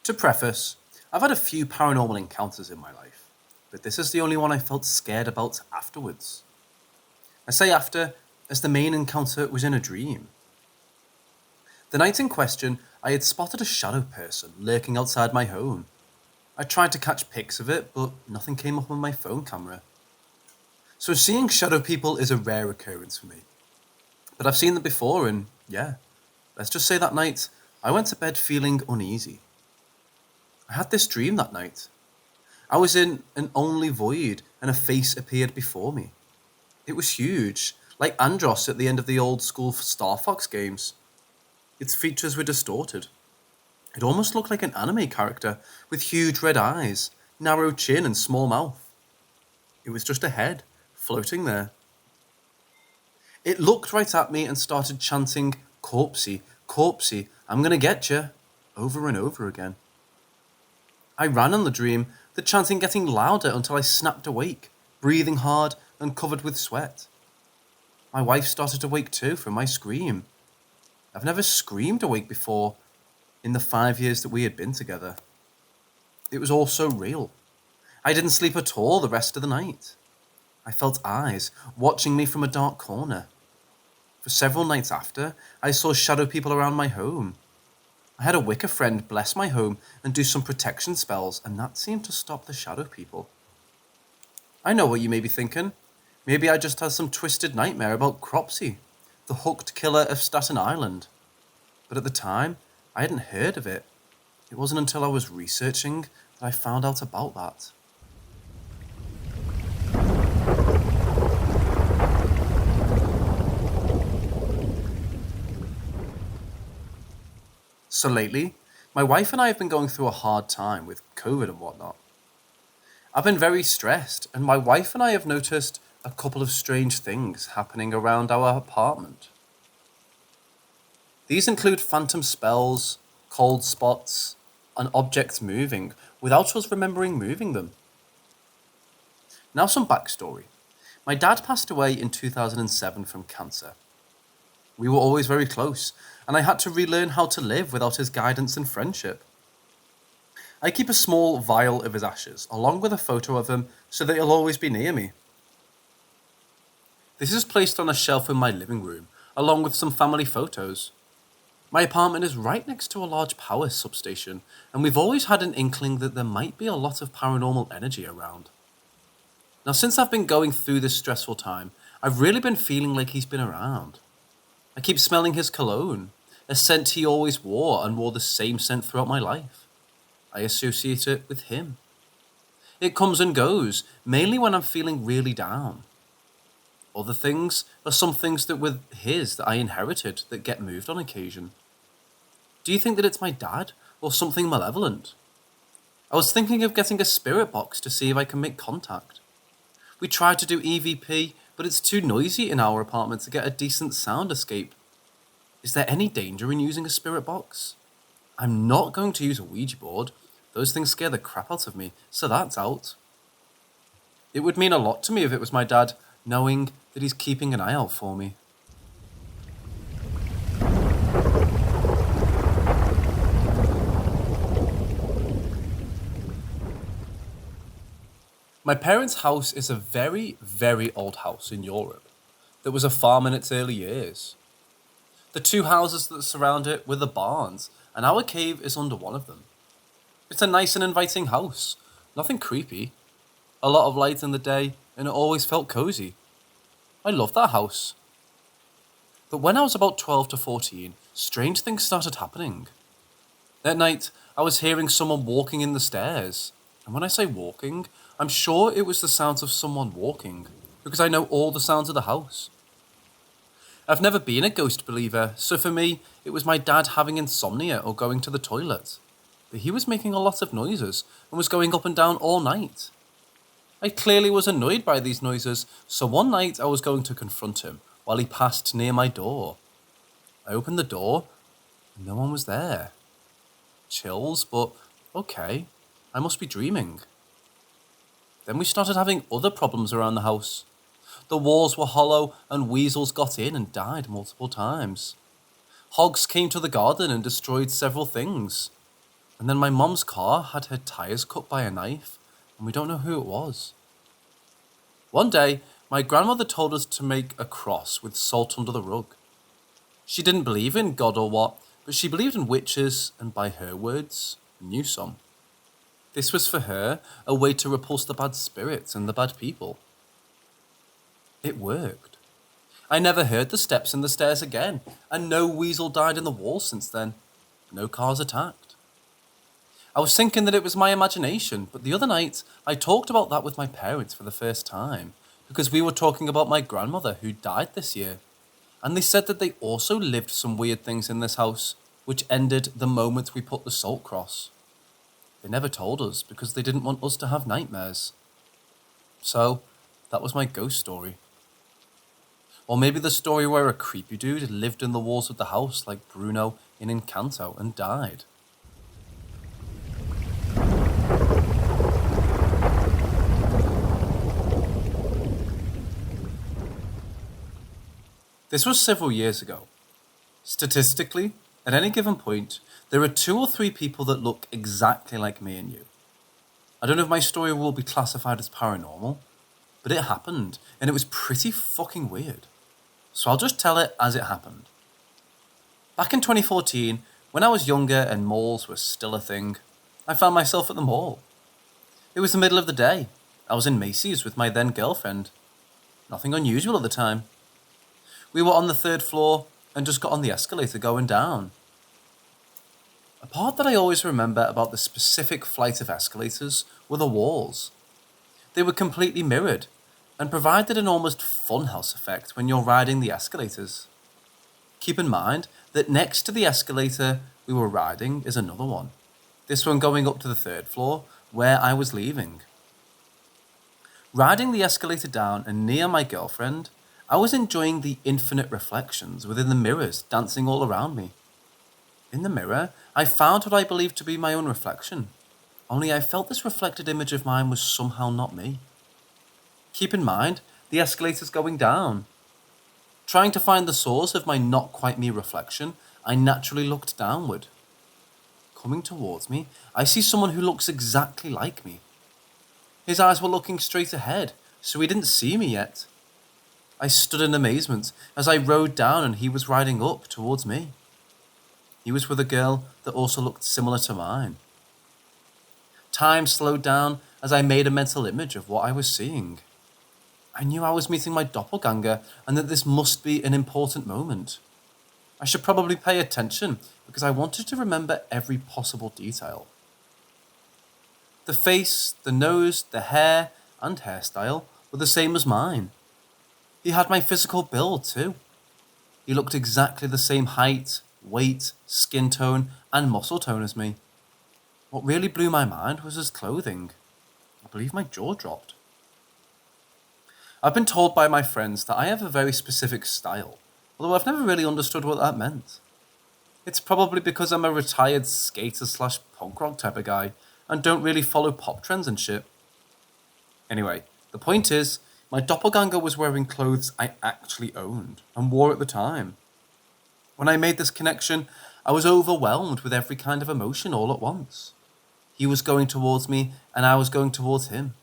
To preface, I've had a few paranormal encounters in my life, but this is the only one I felt scared about afterwards. I say after, as the main encounter was in a dream. The night in question, I had spotted a shadow person lurking outside my home. I tried to catch pics of it, but nothing came up on my phone camera. So seeing shadow people is a rare occurrence for me. But I've seen them before and yeah, let's just say that night, I went to bed feeling uneasy. I had this dream that night. I was in an only void and a face appeared before me. It was huge, like Andros at the end of the old school Star Fox games. Its features were distorted. It almost looked like an anime character with huge red eyes, narrow chin and small mouth. It was just a head, floating there. It looked right at me and started chanting, "Corpsey, corpsey, I'm gonna get you," over and over again. I ran in the dream, the chanting getting louder until I snapped awake, breathing hard and covered with sweat. My wife started to wake too from my scream. I've never screamed awake before in the 5 years that we had been together. It was all so real. I didn't sleep at all the rest of the night. I felt eyes watching me from a dark corner. For several nights after, I saw shadow people around my home. I had a Wicca friend bless my home and do some protection spells, and that seemed to stop the shadow people. I know what you may be thinking. Maybe I just had some twisted nightmare about Cropsey, the hooked killer of Staten Island. But at the time, I hadn't heard of it. It wasn't until I was researching that I found out about that. So lately, my wife and I have been going through a hard time with COVID and whatnot. I've been very stressed, and my wife and I have noticed a couple of strange things happening around our apartment. These include phantom spells, cold spots, and objects moving without us remembering moving them. Now some backstory. My dad passed away in 2007 from cancer. We were always very close, and I had to relearn how to live without his guidance and friendship. I keep a small vial of his ashes, along with a photo of him, so that he'll always be near me. This is placed on a shelf in my living room, along with some family photos. My apartment is right next to a large power substation, and we've always had an inkling that there might be a lot of paranormal energy around. Now, since I've been going through this stressful time, I've really been feeling like he's been around. I keep smelling his cologne, a scent he always wore and wore the same scent throughout my life. I associate it with him. It comes and goes, mainly when I'm feeling really down. Other things are some things that were his that I inherited that get moved on occasion. Do you think that it's my dad or something malevolent? I was thinking of getting a spirit box to see if I can make contact. We tried to do EVP, but it's too noisy in our apartment to get a decent sound escape. Is there any danger in using a spirit box? I'm not going to use a Ouija board. Those things scare the crap out of me, so that's out. It would mean a lot to me if it was my dad, knowing that he's keeping an eye out for me. My parents' house is a very, very old house in Europe that was a farm in its early years. The two houses that surround it were the barns, and our cave is under one of them. It's a nice and inviting house, nothing creepy, a lot of light in the day, and it always felt cozy. I loved that house. But when I was about 12 to 14, strange things started happening. That night, I was hearing someone walking in the stairs. And when I say walking, I'm sure it was the sounds of someone walking, because I know all the sounds of the house. I've never been a ghost believer, so for me, it was my dad having insomnia or going to the toilet. But he was making a lot of noises and was going up and down all night. I clearly was annoyed by these noises, so one night I was going to confront him while he passed near my door. I opened the door, and no one was there. Chills, but okay, I must be dreaming. Then we started having other problems around the house. The walls were hollow and weasels got in and died multiple times. Hogs came to the garden and destroyed several things. And then my mom's car had her tyres cut by a knife, and we don't know who it was. One day, my grandmother told us to make a cross with salt under the rug. She didn't believe in God or what, but she believed in witches, and by her words, knew some. This was for her a way to repulse the bad spirits and the bad people. It worked. I never heard the steps in the stairs again, and no weasel died in the wall since then. No cars attacked. I was thinking that it was my imagination, but the other night I talked about that with my parents for the first time, because we were talking about my grandmother who died this year, and they said that they also lived some weird things in this house, which ended the moment we put the salt cross. They never told us because they didn't want us to have nightmares. So, that was my ghost story. Or maybe the story where a creepy dude lived in the walls of the house like Bruno in Encanto and died. This was several years ago. Statistically, at any given point, there are 2 or 3 people that look exactly like me and you. I don't know if my story will be classified as paranormal, but it happened, and it was pretty fucking weird. So I'll just tell it as it happened. Back in 2014, when I was younger and malls were still a thing, I found myself at the mall. It was the middle of the day. I was in Macy's with my then girlfriend. Nothing unusual at the time. We were on the 3rd floor and just got on the escalator going down. A part that I always remember about the specific flight of escalators were the walls. They were completely mirrored and provided an almost funhouse effect when you're riding the escalators. Keep in mind that next to the escalator we were riding is another one. This one going up to the 3rd floor where I was leaving. Riding the escalator down and near my girlfriend, I was enjoying the infinite reflections within the mirrors dancing all around me. In the mirror, I found what I believed to be my own reflection, only I felt this reflected image of mine was somehow not me. Keep in mind, the escalator's going down. Trying to find the source of my not quite me reflection, I naturally looked downward. Coming towards me, I see someone who looks exactly like me. His eyes were looking straight ahead, so he didn't see me yet. I stood in amazement as I rode down and he was riding up towards me. He was with a girl that also looked similar to mine. Time slowed down as I made a mental image of what I was seeing. I knew I was meeting my doppelganger and that this must be an important moment. I should probably pay attention because I wanted to remember every possible detail. The face, the nose, the hair, and hairstyle were the same as mine. He had my physical build too. He looked exactly the same height, weight, skin tone, and muscle tone as me. What really blew my mind was his clothing. I believe my jaw dropped. I've been told by my friends that I have a very specific style, although I've never really understood what that meant. It's probably because I'm a retired skater / punk rock type of guy and don't really follow pop trends and shit. Anyway, the point is, my doppelganger was wearing clothes I actually owned and wore at the time. When I made this connection, I was overwhelmed with every kind of emotion all at once. He was going towards me and I was going towards him.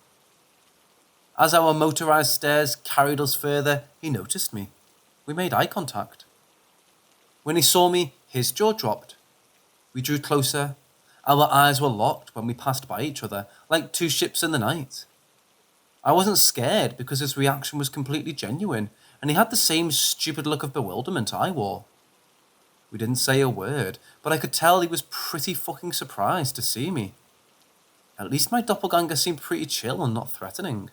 As our motorized stairs carried us further, he noticed me. We made eye contact. When he saw me, his jaw dropped. We drew closer. Our eyes were locked when we passed by each other, like 2 ships in the night. I wasn't scared because his reaction was completely genuine, and he had the same stupid look of bewilderment I wore. We didn't say a word, but I could tell he was pretty fucking surprised to see me. At least my doppelganger seemed pretty chill and not threatening.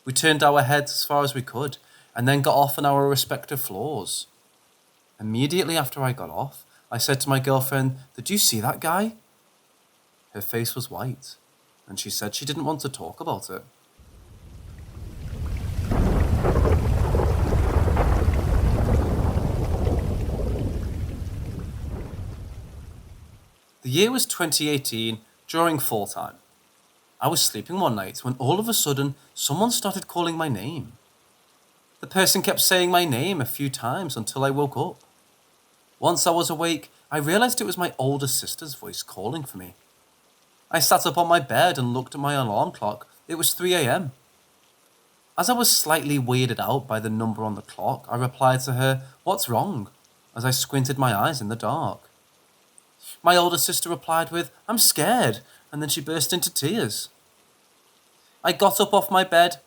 We turned our heads as far as we could, and then got off on our respective floors. Immediately after I got off, I said to my girlfriend, "Did you see that guy?" Her face was white, and she said she didn't want to talk about it. The year was 2018, during fall time. I was sleeping one night when all of a sudden someone started calling my name. The person kept saying my name a few times until I woke up. Once I was awake, I realised it was my older sister's voice calling for me. I sat up on my bed and looked at my alarm clock. It was 3 a.m. As I was slightly weirded out by the number on the clock, I replied to her, "What's wrong?" as I squinted my eyes in the dark. My older sister replied with, "I'm scared," and then she burst into tears. I got up off my bed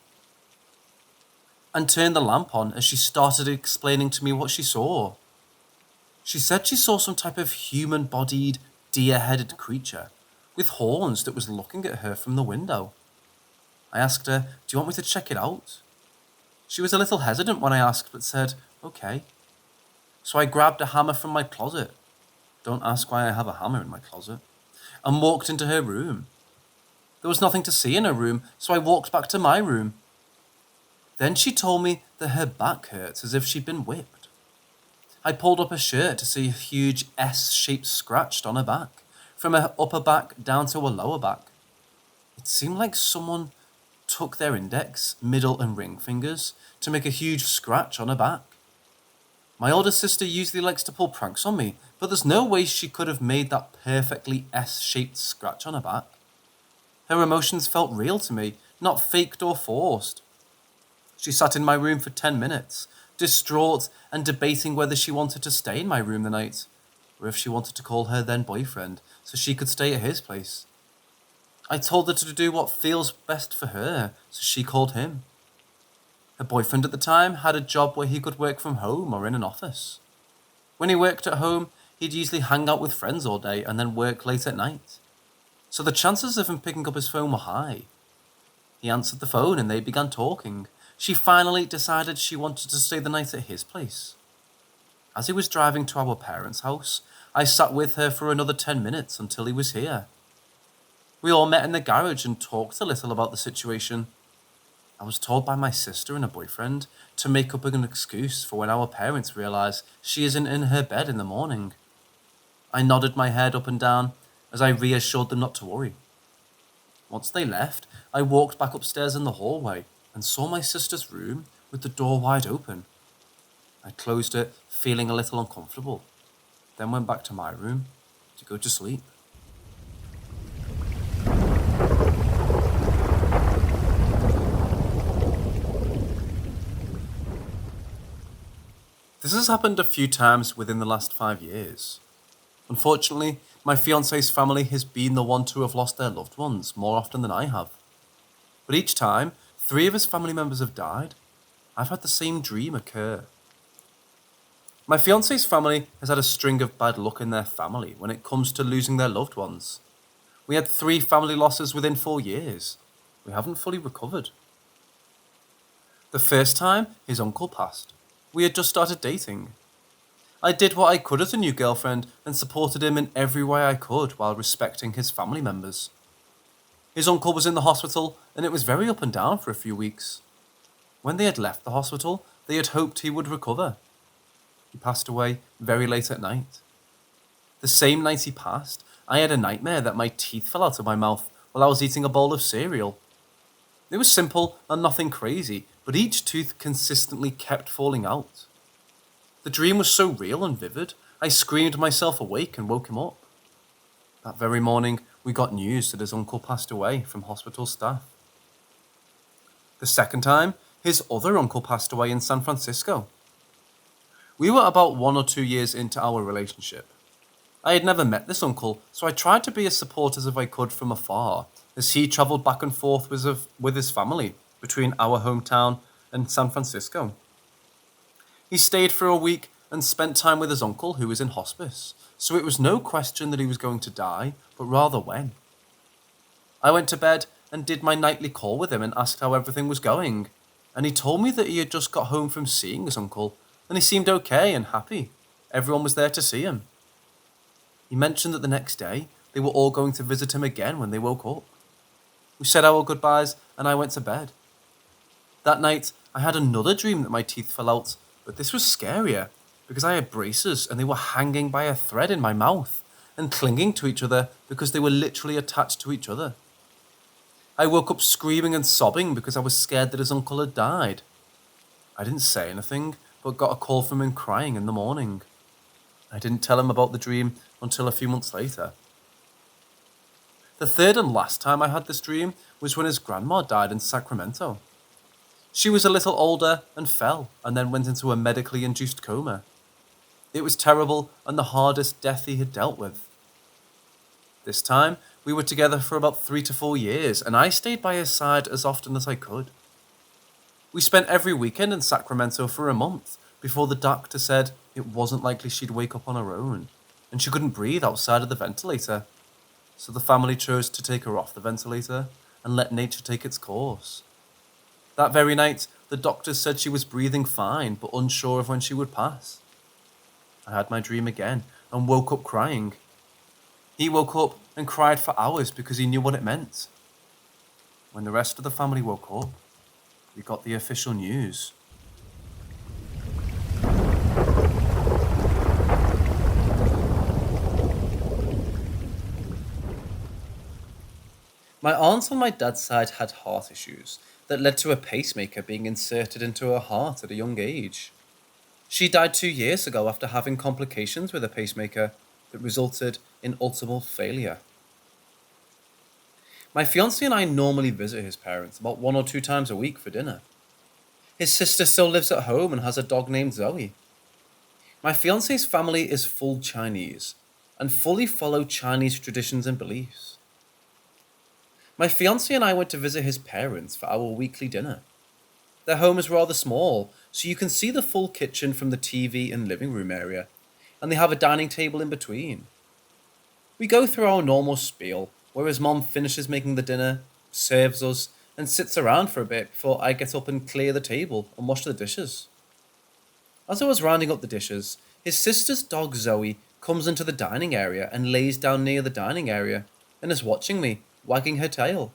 and turned the lamp on as she started explaining to me what she saw. She said she saw some type of human-bodied, deer-headed creature with horns that was looking at her from the window. I asked her, "Do you want me to check it out?" She was a little hesitant when I asked, but said, "Okay." So I grabbed a hammer from my closet. Don't ask why I have a hammer in my closet. And walked into her room. There was nothing to see in her room, so I walked back to my room. Then she told me that her back hurts as if she'd been whipped. I pulled up her shirt to see a huge S-shaped scratch on her back, from her upper back down to her lower back. It seemed like someone took their index, middle and ring fingers to make a huge scratch on her back. My older sister usually likes to pull pranks on me, but there's no way she could have made that perfectly S-shaped scratch on her back. Her emotions felt real to me, not faked or forced. She sat in my room for 10 minutes, distraught and debating whether she wanted to stay in my room the night, or if she wanted to call her then boyfriend so she could stay at his place. I told her to do what feels best for her, so she called him. Her boyfriend at the time had a job where he could work from home or in an office. When he worked at home, he'd usually hang out with friends all day and then work late at night. So the chances of him picking up his phone were high. He answered the phone and they began talking. She finally decided she wanted to stay the night at his place. As he was driving to our parents' house, I sat with her for another 10 minutes until he was here. We all met in the garage and talked a little about the situation. I was told by my sister and her boyfriend to make up an excuse for when our parents realize she isn't in her bed in the morning. I nodded my head up and down as I reassured them not to worry. Once they left, I walked back upstairs in the hallway and saw my sister's room with the door wide open. I closed it, feeling a little uncomfortable, then went back to my room to go to sleep. This has happened a few times within the last 5 years. Unfortunately, my fiance's family has been the one to have lost their loved ones more often than I have. But each time, 3 of his family members have died, I've had the same dream occur. My fiance's family has had a string of bad luck in their family when it comes to losing their loved ones. We had 3 family losses within 4 years. We haven't fully recovered. The first time, his uncle passed. We had just started dating. I did what I could as a new girlfriend and supported him in every way I could while respecting his family members. His uncle was in the hospital and it was very up and down for a few weeks. When they had left the hospital, they had hoped he would recover. He passed away very late at night. The same night he passed, I had a nightmare that my teeth fell out of my mouth while I was eating a bowl of cereal. It was simple and nothing crazy, but each tooth consistently kept falling out. The dream was so real and vivid, I screamed myself awake and woke him up. That very morning, we got news that his uncle passed away from hospital staff. The second time, his other uncle passed away in San Francisco. We were about 1 or 2 years into our relationship. I had never met this uncle, so I tried to be as supportive as I could from afar, as he travelled back and forth with his family between our hometown and San Francisco. He stayed for a week and spent time with his uncle, who was in hospice, so it was no question that he was going to die, but rather when. I went to bed and did my nightly call with him and asked how everything was going, and he told me that he had just got home from seeing his uncle, and he seemed okay and happy. Everyone was there to see him. He mentioned that the next day, they were all going to visit him again when they woke up. We said our goodbyes, and I went to bed. That night, I had another dream that my teeth fell out, but this was scarier, because I had braces and they were hanging by a thread in my mouth and clinging to each other because they were literally attached to each other. I woke up screaming and sobbing because I was scared that his uncle had died. I didn't say anything, but got a call from him crying in the morning. I didn't tell him about the dream until a few months later. The third and last time I had this dream was when his grandma died in Sacramento. She was a little older and fell, and then went into a medically induced coma. It was terrible and the hardest death he had dealt with. This time, we were together for about 3 to 4 years, and I stayed by his side as often as I could. We spent every weekend in Sacramento for a month before the doctor said it wasn't likely she'd wake up on her own, and she couldn't breathe outside of the ventilator. So the family chose to take her off the ventilator and let nature take its course. That very night, the doctors said she was breathing fine, but unsure of when she would pass. I had my dream again and woke up crying. He woke up and cried for hours because he knew what it meant. When the rest of the family woke up, we got the official news. My aunt on my dad's side had heart issues that led to a pacemaker being inserted into her heart at a young age. She died 2 years ago after having complications with a pacemaker that resulted in ultimate failure. My fiancé and I normally visit his parents about 1 or 2 times a week for dinner. His sister still lives at home and has a dog named Zoe. My fiancé's family is full Chinese and fully follow Chinese traditions and beliefs. My fiancé and I went to visit his parents for our weekly dinner. Their home is rather small, so you can see the full kitchen from the TV and living room area, and they have a dining table in between. We go through our normal spiel, where his mom finishes making the dinner, serves us, and sits around for a bit before I get up and clear the table and wash the dishes. As I was rounding up the dishes, his sister's dog Zoe comes into the dining area and lays down near the dining area and is watching me, wagging her tail.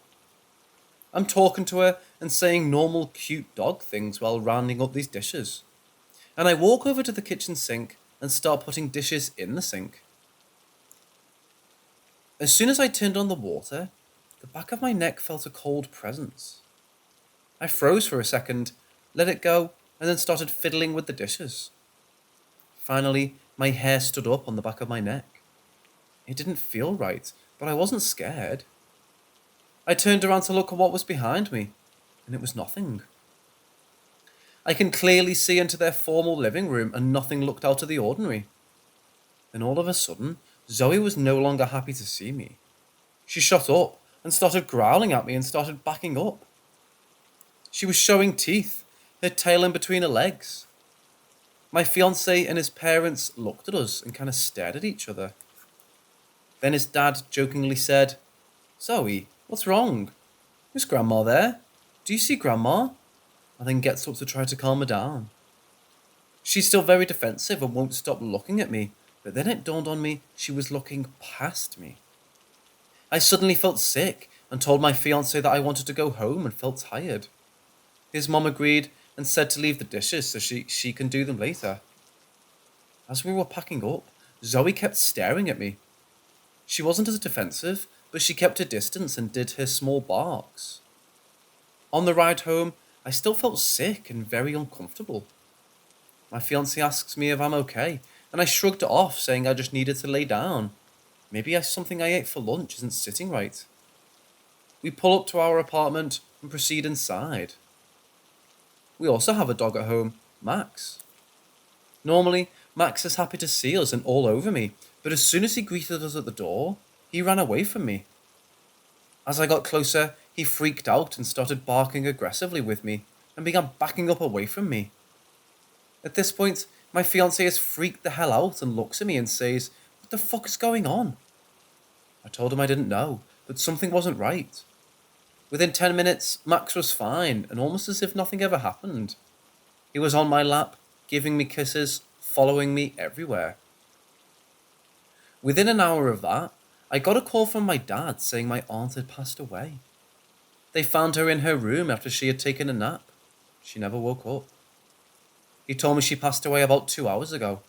I'm talking to her and saying normal cute dog things while rounding up these dishes. And I walk over to the kitchen sink and start putting dishes in the sink. As soon as I turned on the water, the back of my neck felt a cold presence. I froze for a second, let it go, and then started fiddling with the dishes. Finally, my hair stood up on the back of my neck. It didn't feel right, but I wasn't scared. I turned around to look at what was behind me, and it was nothing. I can clearly see into their formal living room, and nothing looked out of the ordinary. Then all of a sudden, Zoe was no longer happy to see me. She shot up and started growling at me and started backing up. She was showing teeth, her tail in between her legs. My fiancé and his parents looked at us and kind of stared at each other. Then his dad jokingly said, "Zoe, what's wrong? Is Grandma there? Do you see Grandma?" And then gets up to try to calm her down. She's still very defensive and won't stop looking at me, but then it dawned on me she was looking past me. I suddenly felt sick and told my fiancé that I wanted to go home and felt tired. His mom agreed and said to leave the dishes so she can do them later. As we were packing up, Zoe kept staring at me. She wasn't as defensive, but she kept her distance and did her small barks. On the ride home, I still felt sick and very uncomfortable. My fiancé asks me if I'm okay, and I shrugged it off, saying I just needed to lay down. Maybe something I ate for lunch isn't sitting right. We pull up to our apartment and proceed inside. We also have a dog at home, Max. Normally, Max is happy to see us and all over me, but as soon as he greeted us at the door, he ran away from me. As I got closer, he freaked out and started barking aggressively with me and began backing up away from me. At this point, my fiancé has freaked the hell out and looks at me and says, "What the fuck is going on?" I told him I didn't know, but something wasn't right. Within 10 minutes, Max was fine and almost as if nothing ever happened. He was on my lap, giving me kisses, following me everywhere. Within an hour of that, I got a call from my dad saying my aunt had passed away. They found her in her room after she had taken a nap. She never woke up. He told me she passed away about 2 hours ago.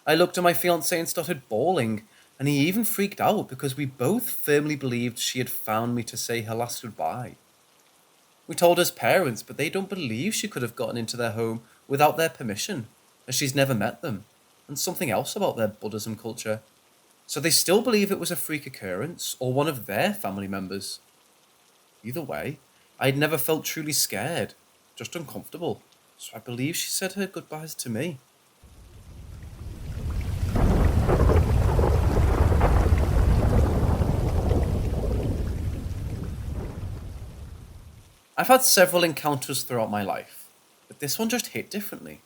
I looked at my fiancé and started bawling, and he even freaked out because we both firmly believed she had found me to say her last goodbye. We told his parents, but they don't believe she could have gotten into their home without their permission, as she's never met them. and something else about their Buddhism culture. So they still believe it was a freak occurrence or one of their family members. Either way, I'd never felt truly scared, just uncomfortable, so I believe she said her goodbyes to me. I've had several encounters throughout my life, but this one just hit differently.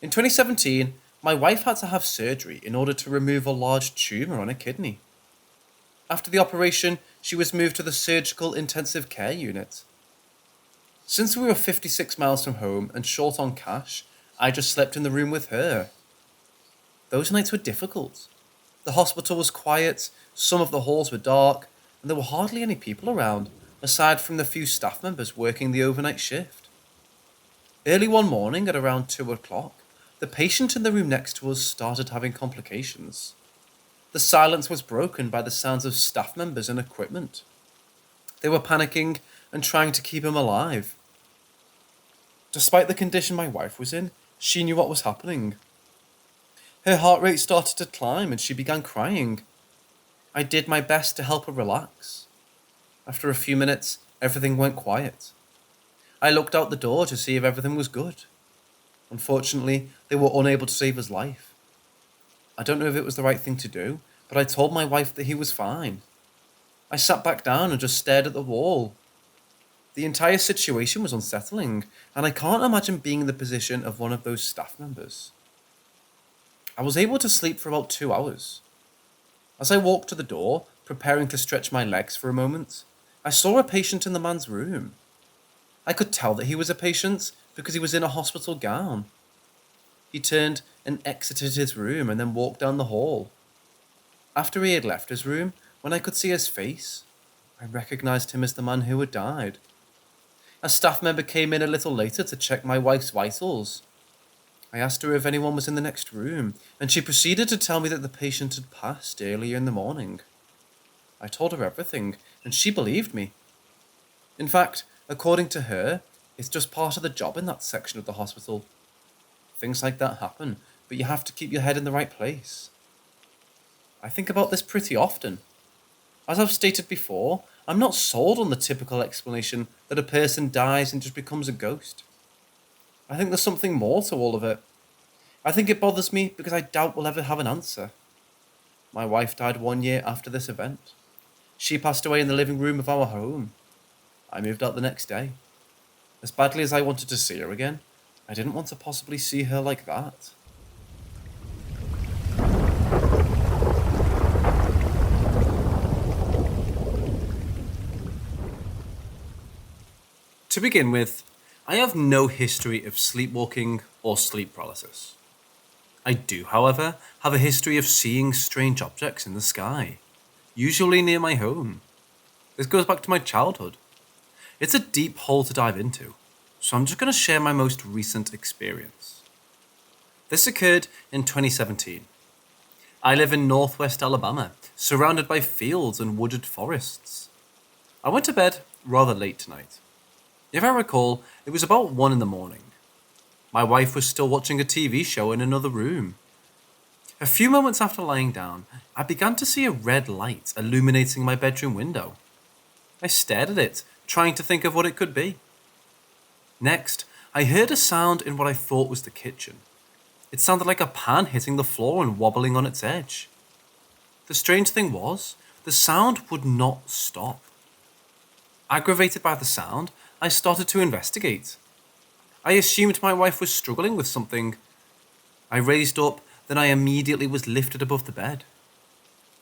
In 2017, my wife had to have surgery in order to remove a large tumour on her kidney. After the operation, she was moved to the surgical intensive care unit. Since we were 56 miles from home and short on cash, I just slept in the room with her. Those nights were difficult. The hospital was quiet, some of the halls were dark, and there were hardly any people around, aside from the few staff members working the overnight shift. Early one morning at around 2 o'clock, the patient in the room next to us started having complications. The silence was broken by the sounds of staff members and equipment. They were panicking and trying to keep him alive. Despite the condition my wife was in, she knew what was happening. Her heart rate started to climb and she began crying. I did my best to help her relax. After a few minutes, everything went quiet. I looked out the door to see if everything was good. Unfortunately, they were unable to save his life. I don't know if it was the right thing to do, but I told my wife that he was fine. I sat back down and just stared at the wall. The entire situation was unsettling, and I can't imagine being in the position of one of those staff members. I was able to sleep for about 2 hours. As I walked to the door, preparing to stretch my legs for a moment, I saw a patient in the man's room. I could tell that he was a patient because he was in a hospital gown. He turned and exited his room and then walked down the hall. After he had left his room, when I could see his face, I recognized him as the man who had died. A staff member came in a little later to check my wife's vitals. I asked her if anyone was in the next room, and she proceeded to tell me that the patient had passed earlier in the morning. I told her everything, and she believed me. In fact, according to her, it's just part of the job in that section of the hospital. Things like that happen, but you have to keep your head in the right place. I think about this pretty often. As I've stated before, I'm not sold on the typical explanation that a person dies and just becomes a ghost. I think there's something more to all of it. I think it bothers me because I doubt we'll ever have an answer. My wife died 1 year after this event. She passed away in the living room of our home. I moved out the next day. As badly as I wanted to see her again, I didn't want to possibly see her like that. To begin with, I have no history of sleepwalking or sleep paralysis. I do, however, have a history of seeing strange objects in the sky, usually near my home. This goes back to my childhood. It's a deep hole to dive into, so I'm just going to share my most recent experience. This occurred in 2017. I live in northwest Alabama, surrounded by fields and wooded forests. I went to bed rather late tonight. If I recall, it was about 1 in the morning. My wife was still watching a TV show in another room. A few moments after lying down, I began to see a red light illuminating my bedroom window. I stared at it, trying to think of what it could be. Next, I heard a sound in what I thought was the kitchen. It sounded like a pan hitting the floor and wobbling on its edge. The strange thing was, the sound would not stop. Aggravated by the sound, I started to investigate. I assumed my wife was struggling with something. I raised up, then I immediately was lifted above the bed.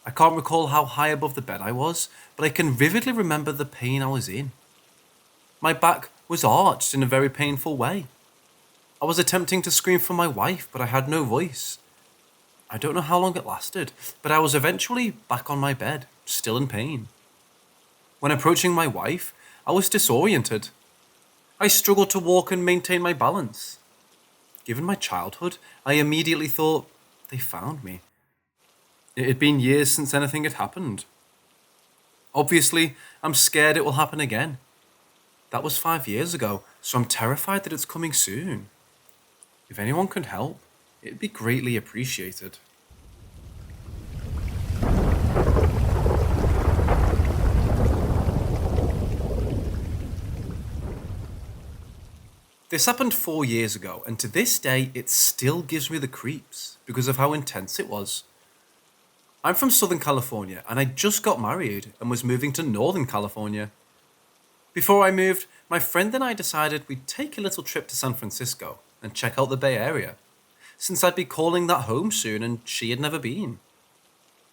I can't recall how high above the bed I was, but I can vividly remember the pain I was in. My back was arched in a very painful way. I was attempting to scream for my wife, but I had no voice. I don't know how long it lasted, but I was eventually back on my bed, still in pain. When approaching my wife, I was disoriented. I struggled to walk and maintain my balance. Given my childhood, I immediately thought, they found me. It had been years since anything had happened. Obviously, I'm scared it will happen again. That was 5 years ago, so I'm terrified that it's coming soon. If anyone can help, it'd be greatly appreciated. This happened 4 years ago, and to this day, it still gives me the creeps because of how intense it was. I'm from Southern California, and I just got married and was moving to Northern California. Before I moved, my friend and I decided we'd take a little trip to San Francisco and check out the Bay Area, since I'd be calling that home soon and she had never been.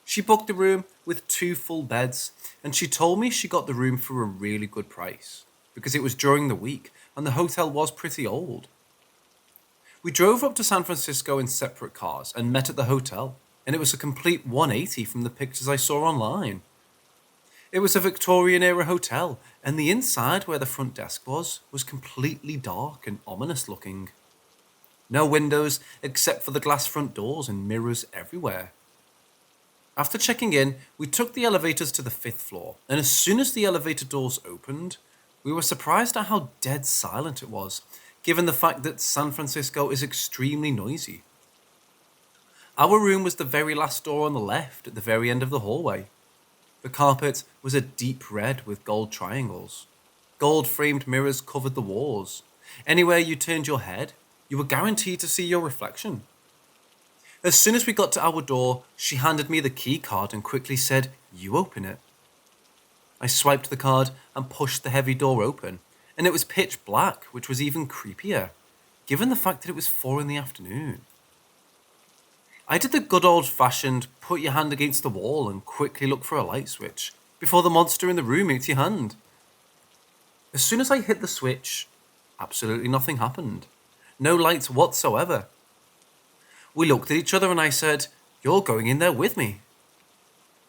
She booked a room with 2 full beds, and she told me she got the room for a really good price because it was during the week and the hotel was pretty old. We drove up to San Francisco in separate cars and met at the hotel, and it was a complete 180 from the pictures I saw online. It was a Victorian-era hotel, and the inside where the front desk was completely dark and ominous looking. No windows except for the glass front doors and mirrors everywhere. After checking in, we took the elevators to the 5th floor, and as soon as the elevator doors opened, we were surprised at how dead silent it was, given the fact that San Francisco is extremely noisy. Our room was the very last door on the left at the very end of the hallway. The carpet was a deep red with gold triangles. Gold-framed mirrors covered the walls. Anywhere you turned your head, you were guaranteed to see your reflection. As soon as we got to our door, she handed me the key card and quickly said, "You open it." I swiped the card and pushed the heavy door open, and it was pitch black, which was even creepier, given the fact that it was 4 in the afternoon. I did the good old-fashioned put your hand against the wall and quickly look for a light switch before the monster in the room ate your hand. As soon as I hit the switch, absolutely nothing happened. No lights whatsoever. We looked at each other and I said, "You're going in there with me."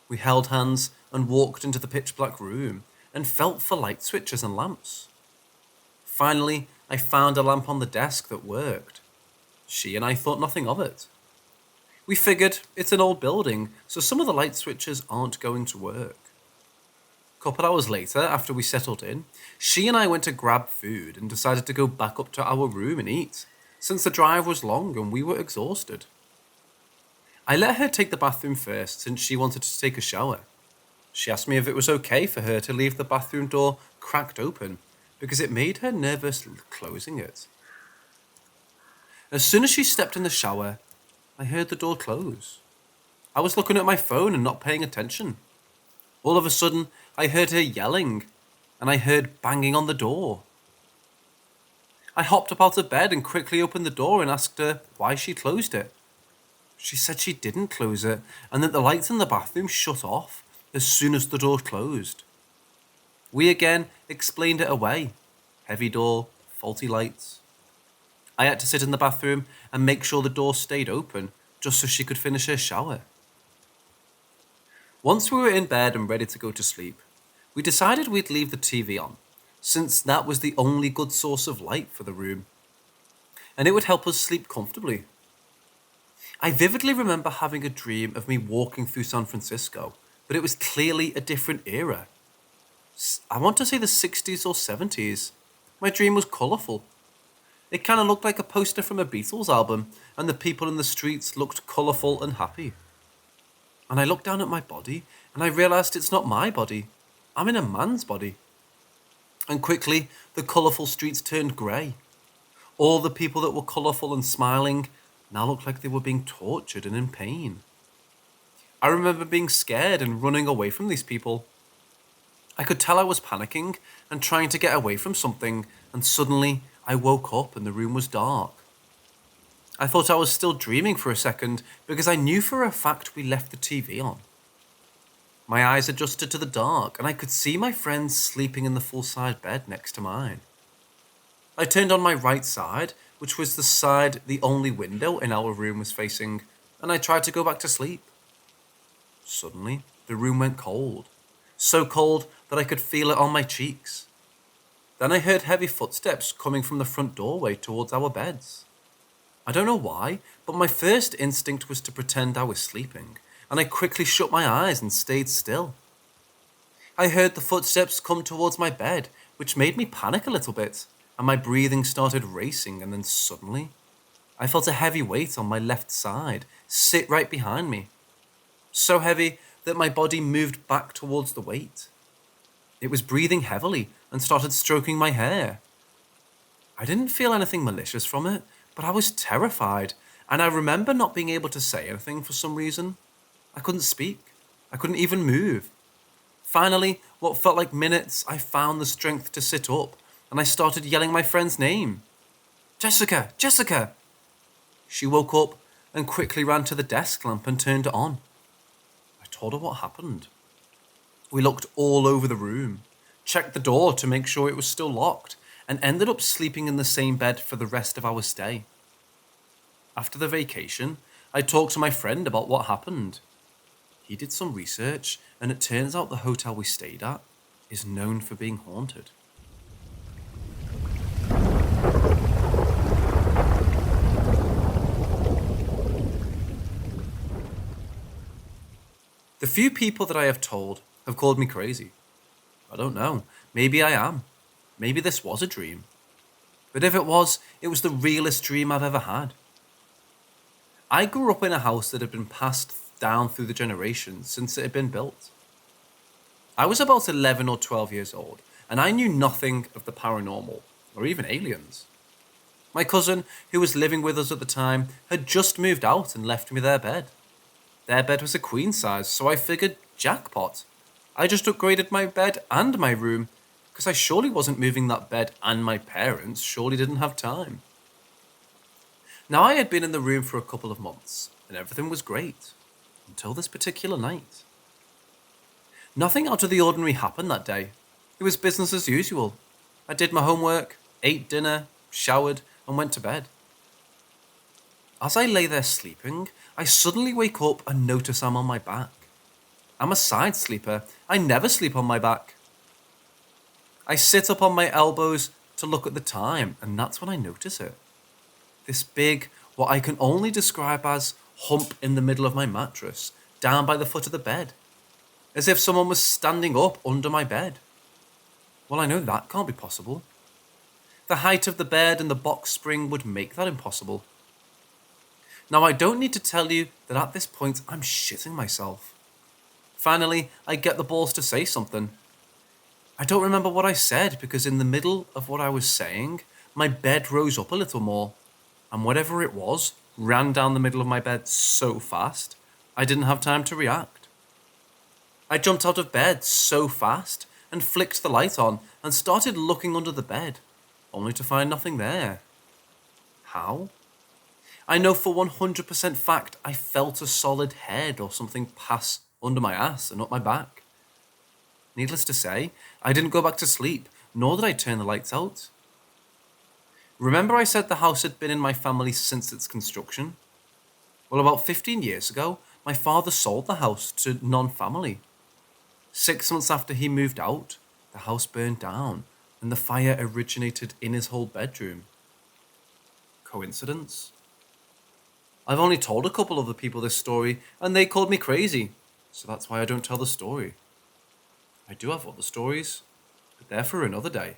We held hands and walked into the pitch-black room and felt for light switches and lamps. Finally, I found a lamp on the desk that worked. She and I thought nothing of it. We figured it's an old building, so some of the light switches aren't going to work. A couple hours later, after we settled in, she and I went to grab food and decided to go back up to our room and eat, since the drive was long and we were exhausted. I let her take the bathroom first since she wanted to take a shower. She asked me if it was okay for her to leave the bathroom door cracked open because it made her nervous closing it. As soon as she stepped in the shower, I heard the door close. I was looking at my phone and not paying attention. All of a sudden, I heard her yelling, and I heard banging on the door. I hopped up out of bed and quickly opened the door and asked her why she closed it. She said she didn't close it and that the lights in the bathroom shut off as soon as the door closed. We again explained it away. Heavy door, faulty lights. I had to sit in the bathroom and make sure the door stayed open just so she could finish her shower. Once we were in bed and ready to go to sleep, we decided we'd leave the TV on, since that was the only good source of light for the room, and it would help us sleep comfortably. I vividly remember having a dream of me walking through San Francisco, but it was clearly a different era. I want to say the 60s or 70s. My dream was colourful. It kind of looked like a poster from a Beatles album, and the people in the streets looked colourful and happy. And I looked down at my body, and I realised it's not my body. I'm in a man's body. And quickly, the colourful streets turned grey. All the people that were colourful and smiling now looked like they were being tortured and in pain. I remember being scared and running away from these people. I could tell I was panicking and trying to get away from something, and suddenly I woke up and the room was dark. I thought I was still dreaming for a second because I knew for a fact we left the TV on. My eyes adjusted to the dark and I could see my friends sleeping in the full-side bed next to mine. I turned on my right side, which was the side the only window in our room was facing, and I tried to go back to sleep. Suddenly, the room went cold. So cold that I could feel it on my cheeks. Then I heard heavy footsteps coming from the front doorway towards our beds. I don't know why, but my first instinct was to pretend I was sleeping, and I quickly shut my eyes and stayed still. I heard the footsteps come towards my bed, which made me panic a little bit, and my breathing started racing, and then suddenly, I felt a heavy weight on my left side sit right behind me. So heavy that my body moved back towards the weight. It was breathing heavily and started stroking my hair. I didn't feel anything malicious from it, but I was terrified, and I remember not being able to say anything for some reason. I couldn't speak. I couldn't even move. Finally, what felt like minutes, I found the strength to sit up, and I started yelling my friend's name. "Jessica! Jessica!" She woke up and quickly ran to the desk lamp and turned it on. I told her what happened. We looked all over the room, checked the door to make sure it was still locked, and ended up sleeping in the same bed for the rest of our stay. After the vacation, I talked to my friend about what happened. He did some research, and it turns out the hotel we stayed at is known for being haunted. The few people that I have told have called me crazy. I don't know. Maybe I am. Maybe this was a dream. But if it was the realest dream I've ever had. I grew up in a house that had been passed down through the generations since it had been built. I was about 11 or 12 years old, and I knew nothing of the paranormal, or even aliens. My cousin, who was living with us at the time, had just moved out and left me their bed. Their bed was a queen size, so I figured, jackpot. I just upgraded my bed and my room, because I surely wasn't moving that bed, and my parents surely didn't have time. Now I had been in the room for a couple of months, and everything was great, until this particular night. Nothing out of the ordinary happened that day. It was business as usual. I did my homework, ate dinner, showered, and went to bed. As I lay there sleeping, I suddenly wake up and notice I'm on my back. I'm a side sleeper. I never sleep on my back. I sit up on my elbows to look at the time, and that's when I notice it. This big, what I can only describe as hump in the middle of my mattress, down by the foot of the bed, as if someone was standing up under my bed. Well, I know that can't be possible. The height of the bed and the box spring would make that impossible. Now, I don't need to tell you that at this point, I'm shitting myself. Finally, I get the balls to say something. I don't remember what I said because in the middle of what I was saying, my bed rose up a little more, and whatever it was ran down the middle of my bed so fast, I didn't have time to react. I jumped out of bed so fast and flicked the light on and started looking under the bed, only to find nothing there. How? I know for 100% fact I felt a solid head or something pass under my ass and up my back. Needless to say, I didn't go back to sleep, nor did I turn the lights out. Remember I said the house had been in my family since its construction? Well, about 15 years ago, my father sold the house to non-family. 6 months after he moved out, the house burned down, and the fire originated in his whole bedroom. Coincidence? I've only told a couple of the people this story, and they called me crazy, so that's why I don't tell the story. I do have other stories, but they're for another day.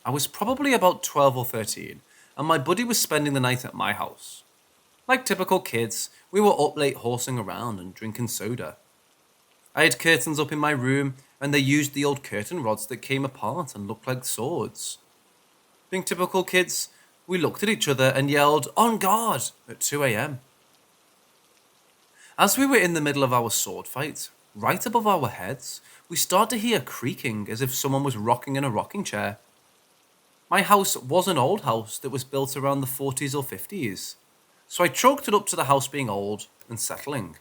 I was probably about 12 or 13, and my buddy was spending the night at my house. Like typical kids, we were up late horsing around and drinking soda. I had curtains up in my room, and they used the old curtain rods that came apart and looked like swords. Being typical kids, we looked at each other and yelled, "On guard!" at 2 a.m. As we were in the middle of our sword fight, right above our heads, we started to hear creaking as if someone was rocking in a rocking chair. My house was an old house that was built around the 40s or 50s, so I chalked it up to the house being old and settling.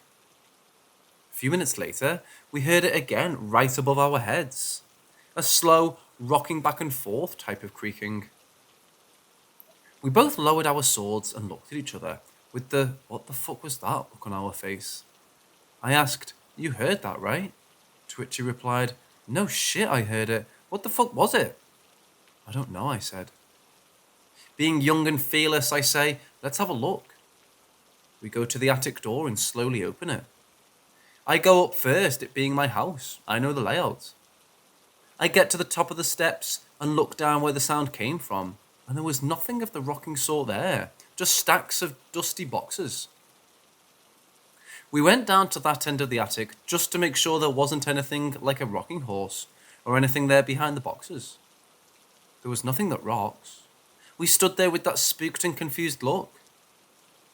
A few minutes later, we heard it again right above our heads. A slow, rocking back and forth type of creaking. We both lowered our swords and looked at each other with the "what the fuck was that" look on our face. I asked, "You heard that, right?" To which he replied, "No shit, I heard it. What the fuck was it?" "I don't know," I said. Being young and fearless, I say, "Let's have a look." We go to the attic door and slowly open it. I go up first, it being my house. I know the layout. I get to the top of the steps and look down where the sound came from, and there was nothing of the rocking sort there, just stacks of dusty boxes. We went down to that end of the attic just to make sure there wasn't anything like a rocking horse or anything there behind the boxes. There was nothing that rocks. We stood there with that spooked and confused look.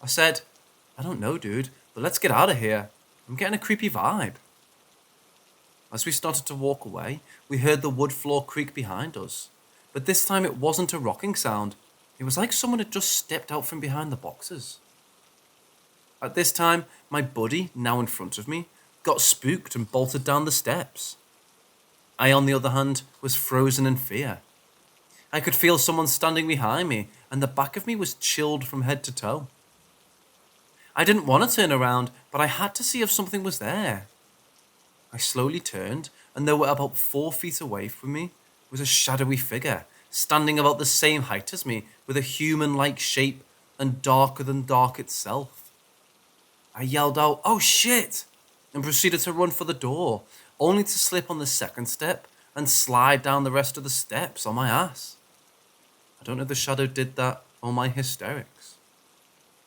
I said, "I don't know, dude, but let's get out of here. I'm getting a creepy vibe." As we started to walk away, we heard the wood floor creak behind us. But this time it wasn't a rocking sound. It was like someone had just stepped out from behind the boxes. At this time, my buddy, now in front of me, got spooked and bolted down the steps. I, on the other hand, was frozen in fear. I could feel someone standing behind me, and the back of me was chilled from head to toe. I didn't want to turn around, but I had to see if something was there. I slowly turned, and there were about 4 feet away from me was a shadowy figure, standing about the same height as me, with a human-like shape and darker than dark itself. I yelled out, "Oh shit!" and proceeded to run for the door, only to slip on the second step and slide down the rest of the steps on my ass. I don't know if the shadow did that or my hysterics.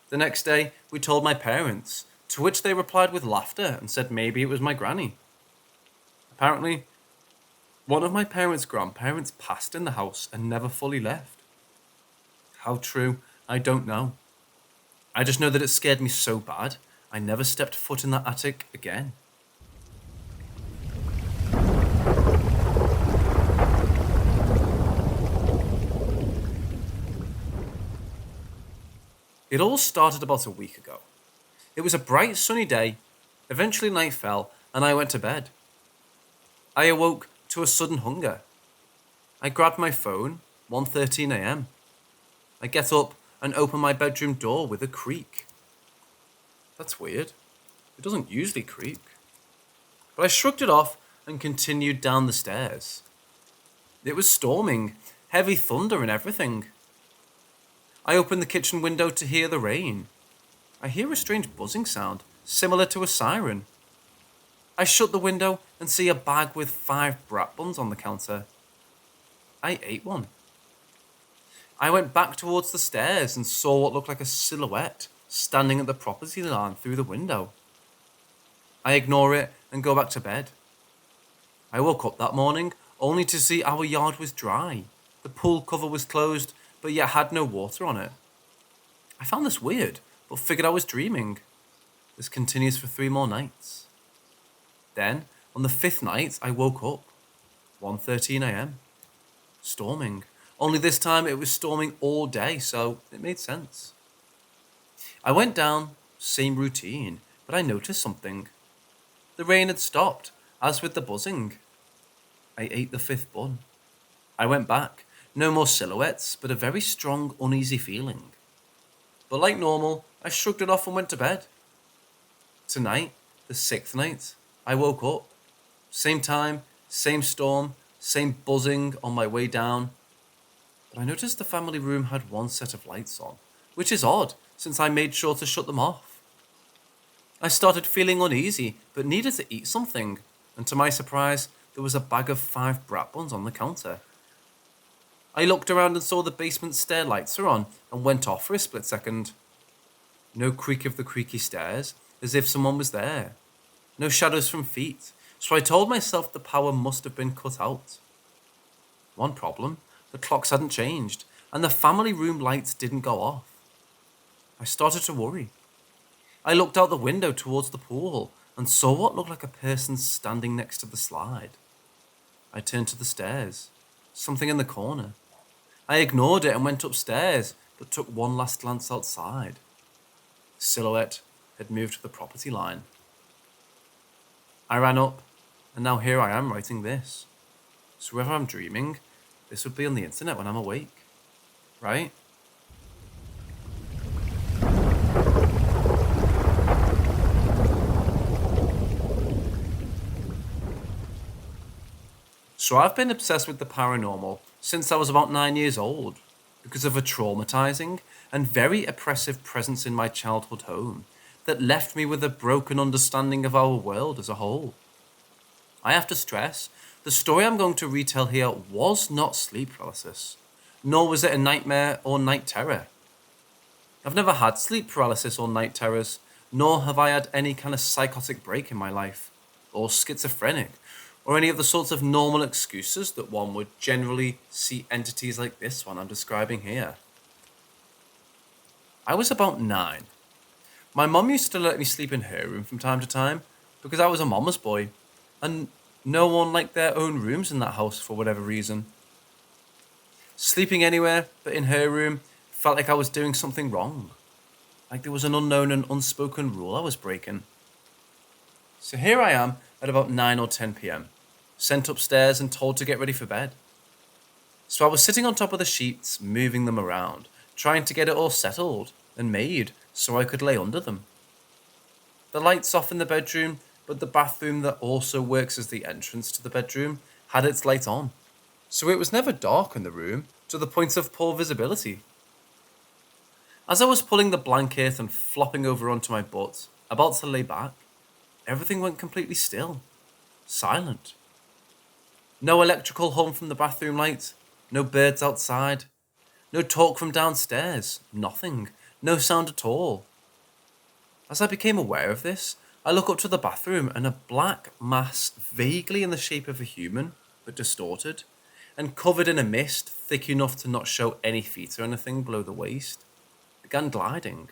The next day, we told my parents, to which they replied with laughter and said maybe it was my granny. Apparently, one of my parents' grandparents passed in the house and never fully left. How true, I don't know. I just know that it scared me so bad, I never stepped foot in that attic again. It all started about a week ago. It was a bright sunny day, eventually night fell, and I went to bed. I awoke to a sudden hunger. I grabbed my phone, 1:13 a.m. I get up and open my bedroom door with a creak. That's weird. It doesn't usually creak. But I shrugged it off and continued down the stairs. It was storming, heavy thunder and everything. I open the kitchen window to hear the rain. I hear a strange buzzing sound, similar to a siren. I shut the window and see a bag with 5 brat buns on the counter. I ate one. I went back towards the stairs and saw what looked like a silhouette standing at the property line through the window. I ignore it and go back to bed. I woke up that morning only to see our yard was dry. The pool cover was closed, but yet had no water on it. I found this weird, but figured I was dreaming. This continues for 3 more nights. Then, on the 5th night, I woke up. 1:13 a.m. Storming. Only this time it was storming all day, so it made sense. I went down, same routine, but I noticed something. The rain had stopped, as with the buzzing. I ate the 5th bun. I went back. No more silhouettes, but a very strong, uneasy feeling. But like normal, I shrugged it off and went to bed. Tonight, the 6th night, I woke up. Same time, same storm, same buzzing on my way down. But I noticed the family room had 1 set of lights on, which is odd, since I made sure to shut them off. I started feeling uneasy, but needed to eat something, and to my surprise, there was a bag of 5 brat buns on the counter. I looked around and saw the basement stair lights are on and went off for a split second. No creak of the creaky stairs, as if someone was there. No shadows from feet, so I told myself the power must have been cut out. One problem, the clocks hadn't changed, and the family room lights didn't go off. I started to worry. I looked out the window towards the pool and saw what looked like a person standing next to the slide. I turned to the stairs. Something in the corner. I ignored it and went upstairs, but took one last glance outside. The silhouette had moved to the property line. I ran up, and now here I am writing this. So whether I'm dreaming, this would be on the internet when I'm awake. Right? So I've been obsessed with the paranormal since I was about 9 years old, because of a traumatizing and very oppressive presence in my childhood home that left me with a broken understanding of our world as a whole. I have to stress, the story I'm going to retell here was not sleep paralysis, nor was it a nightmare or night terror. I've never had sleep paralysis or night terrors, nor have I had any kind of psychotic break in my life, or schizophrenic, or any of the sorts of normal excuses that one would generally see entities like this one I'm describing here. I was about 9. My mum used to let me sleep in her room from time to time because I was a mama's boy, and no one liked their own rooms in that house for whatever reason. Sleeping anywhere but in her room felt like I was doing something wrong, like there was an unknown and unspoken rule I was breaking. So here I am at about 9 or 10 p.m, sent upstairs and told to get ready for bed. So I was sitting on top of the sheets, moving them around, trying to get it all settled and made so I could lay under them. The lights off in the bedroom, but the bathroom that also works as the entrance to the bedroom had its light on. So it was never dark in the room to the point of poor visibility. As I was pulling the blanket and flopping over onto my butt, about to lay back, everything went completely still, silent. No electrical hum from the bathroom light, no birds outside, no talk from downstairs, nothing, no sound at all. As I became aware of this, I look up to the bathroom and a black mass vaguely in the shape of a human, but distorted, and covered in a mist thick enough to not show any feet or anything below the waist, began gliding.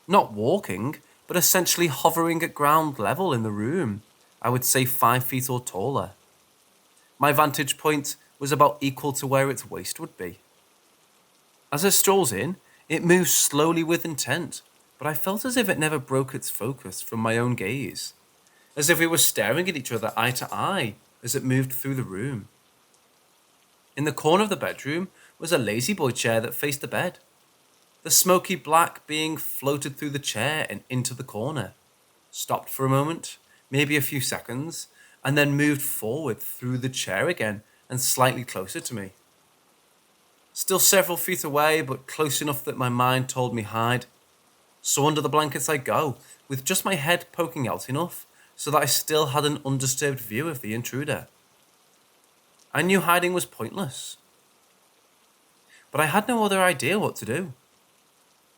Not walking, but essentially hovering at ground level in the room, I would say 5 feet or taller. My vantage point was about equal to where its waist would be. As it strolls in, it moves slowly with intent, but I felt as if it never broke its focus from my own gaze, as if we were staring at each other eye to eye as it moved through the room. In the corner of the bedroom was a lazy boy chair that faced the bed. The smoky black being floated through the chair and into the corner, stopped for a moment, maybe a few seconds, and then moved forward through the chair again and slightly closer to me. Still several feet away, but close enough that my mind told me hide. So under the blankets I go, with just my head poking out enough so that I still had an undisturbed view of the intruder. I knew hiding was pointless, but I had no other idea what to do.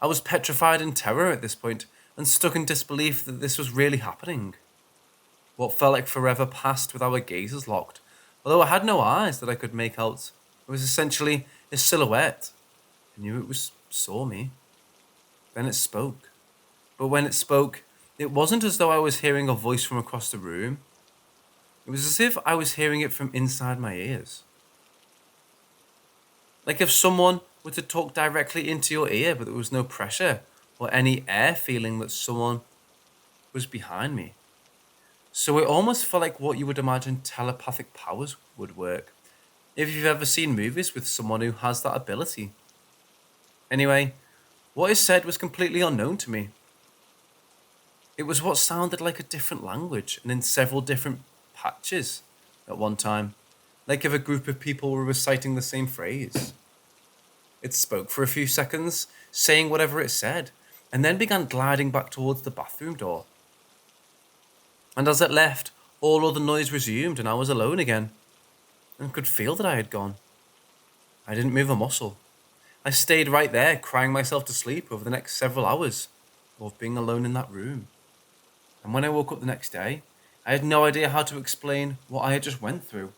I was petrified in terror at this point and stuck in disbelief that this was really happening. What felt like forever passed with our gazes locked, although I had no eyes that I could make out. It was essentially a silhouette. I knew it saw me. Then it spoke. But when it spoke, it wasn't as though I was hearing a voice from across the room. It was as if I was hearing it from inside my ears. Like if someone were to talk directly into your ear, but there was no pressure or any air feeling that someone was behind me. So it almost felt like what you would imagine telepathic powers would work, if you've ever seen movies with someone who has that ability. Anyway, what is said was completely unknown to me. It was what sounded like a different language and in several different patches at one time, like if a group of people were reciting the same phrase. It spoke for a few seconds, saying whatever it said, and then began gliding back towards the bathroom door. And as it left, all other noise resumed and I was alone again, and could feel that I had gone. I didn't move a muscle. I stayed right there, crying myself to sleep over the next several hours of being alone in that room. And when I woke up the next day, I had no idea how to explain what I had just went through.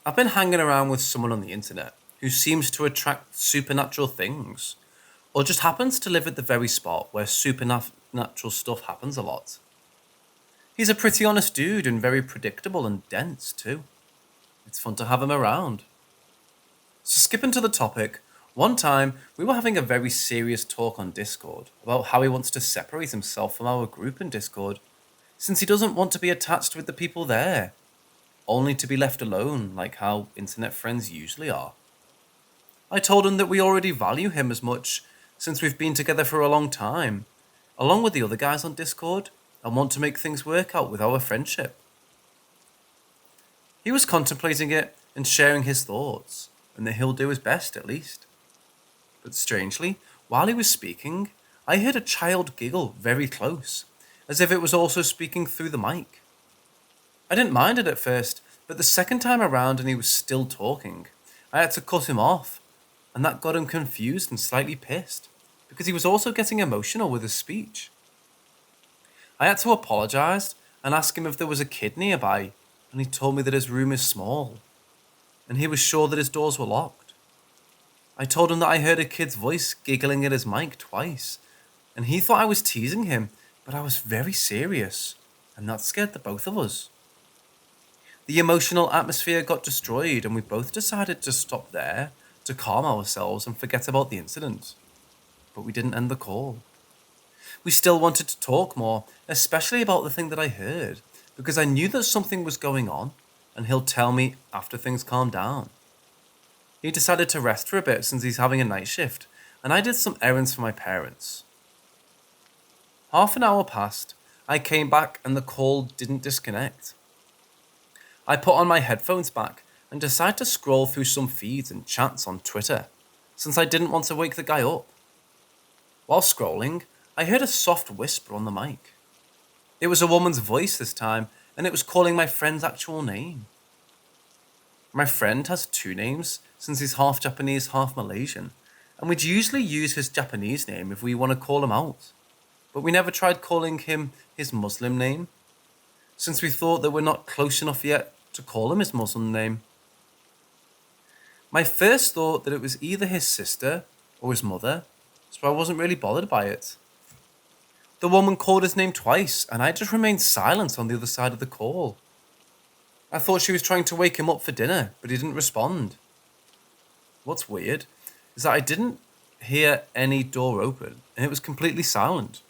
I've been hanging around with someone on the internet who seems to attract supernatural things, or just happens to live at the very spot where supernatural stuff happens a lot. He's a pretty honest dude and very predictable and dense too. It's fun to have him around. So skipping to the topic, one time we were having a very serious talk on Discord about how he wants to separate himself from our group in Discord, since he doesn't want to be attached with the people there, only to be left alone like how internet friends usually are. I told him that we already value him as much since we've been together for a long time, along with the other guys on Discord, and want to make things work out with our friendship. He was contemplating it and sharing his thoughts, and that he'll do his best at least. But strangely, while he was speaking, I heard a child giggle very close, as if it was also speaking through the mic. I didn't mind it at first, but the second time around and he was still talking, I had to cut him off, and that got him confused and slightly pissed, because he was also getting emotional with his speech. I had to apologise and ask him if there was a kid nearby, and he told me that his room is small, and he was sure that his doors were locked. I told him that I heard a kid's voice giggling at his mic twice, and he thought I was teasing him, but I was very serious, and that scared the both of us. The emotional atmosphere got destroyed, and we both decided to stop there to calm ourselves and forget about the incident. But we didn't end the call. We still wanted to talk more, especially about the thing that I heard, because I knew that something was going on, and he'll tell me after things calm down. He decided to rest for a bit since he's having a night shift, and I did some errands for my parents. Half an hour passed, I came back and the call didn't disconnect. I put on my headphones back and decided to scroll through some feeds and chats on Twitter, since I didn't want to wake the guy up. While scrolling, I heard a soft whisper on the mic. It was a woman's voice this time, and it was calling my friend's actual name. My friend has two names, since he's half Japanese, half Malaysian, and we'd usually use his Japanese name if we want to call him out. But we never tried calling him his Muslim name, since we thought that we're not close enough yet to call him his Muslim name. My first thought that it was either his sister or his mother, so I wasn't really bothered by it. The woman called his name twice, and I just remained silent on the other side of the call. I thought she was trying to wake him up for dinner, but he didn't respond. What's weird is that I didn't hear any door open, and it was completely silent.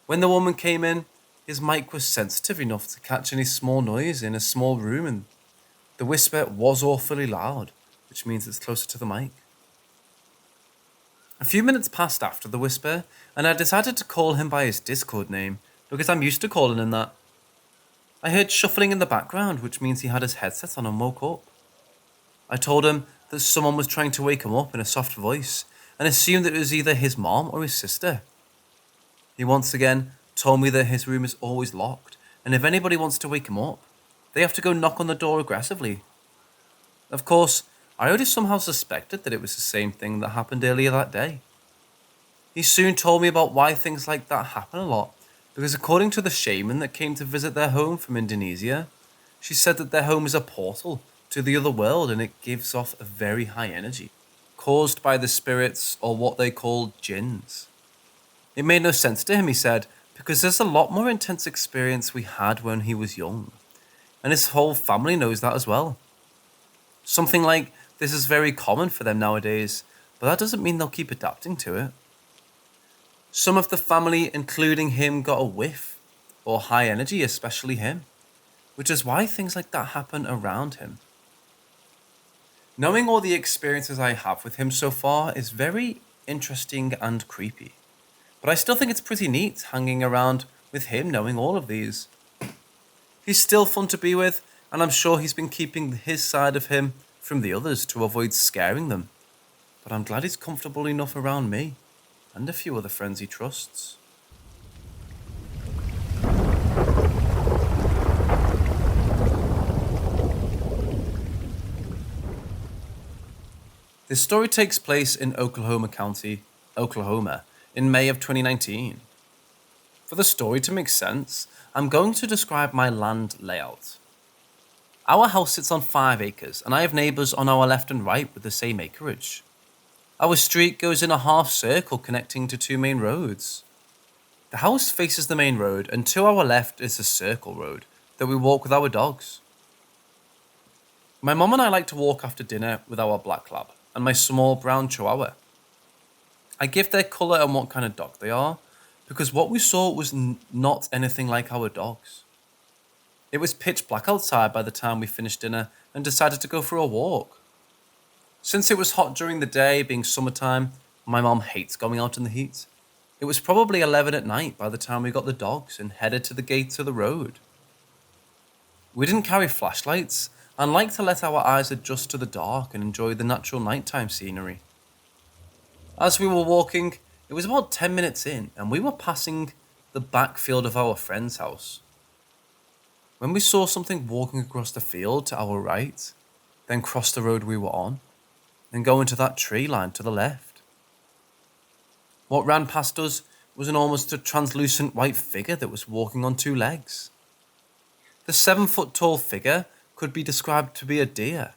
When the woman came in, his mic was sensitive enough to catch any small noise in a small room, and the whisper was awfully loud, which means it's closer to the mic. A few minutes passed after the whisper, and I decided to call him by his Discord name, because I'm used to calling him that. I heard shuffling in the background, which means he had his headset on and woke up. I told him that someone was trying to wake him up in a soft voice, and assumed that it was either his mom or his sister. He once again told me that his room is always locked, and if anybody wants to wake him up, they have to go knock on the door aggressively. Of course, I already somehow suspected that it was the same thing that happened earlier that day. He soon told me about why things like that happen a lot, because according to the shaman that came to visit their home from Indonesia, she said that their home is a portal to the other world, and it gives off a very high energy, caused by the spirits or what they call jinns. It made no sense to him, he said, because there's a lot more intense experience we had when he was young, and his whole family knows that as well. Something like this is very common for them nowadays, but that doesn't mean they'll keep adapting to it. Some of the family, including him, got a whiff, or high energy, especially him, which is why things like that happen around him. Knowing all the experiences I have with him so far is very interesting and creepy, but I still think it's pretty neat hanging around with him knowing all of these. He's still fun to be with, and I'm sure he's been keeping his side of him from the others to avoid scaring them, but I'm glad he's comfortable enough around me and a few other friends he trusts. This story takes place in Oklahoma County, Oklahoma, in May of 2019. For the story to make sense, I'm going to describe my land layout. Our house sits on 5 acres, and I have neighbours on our left and right with the same acreage. Our street goes in a half circle connecting to 2 main roads. The house faces the main road, and to our left is a circle road that we walk with our dogs. My mum and I like to walk after dinner with our black lab and my small brown chihuahua. I give their colour and what kind of dog they are, because what we saw was not anything like our dogs. It was pitch black outside by the time we finished dinner and decided to go for a walk. Since it was hot during the day, being summertime, my mom hates going out in the heat. It was probably 11 at night by the time we got the dogs and headed to the gates of the road. We didn't carry flashlights and liked to let our eyes adjust to the dark and enjoy the natural nighttime scenery. As we were walking, it was about 10 minutes in and we were passing the backfield of our friend's house when we saw something walking across the field to our right, then cross the road we were on, and go into that tree line to the left. What ran past us was an almost translucent white figure that was walking on two legs. The 7-foot tall figure could be described to be a deer,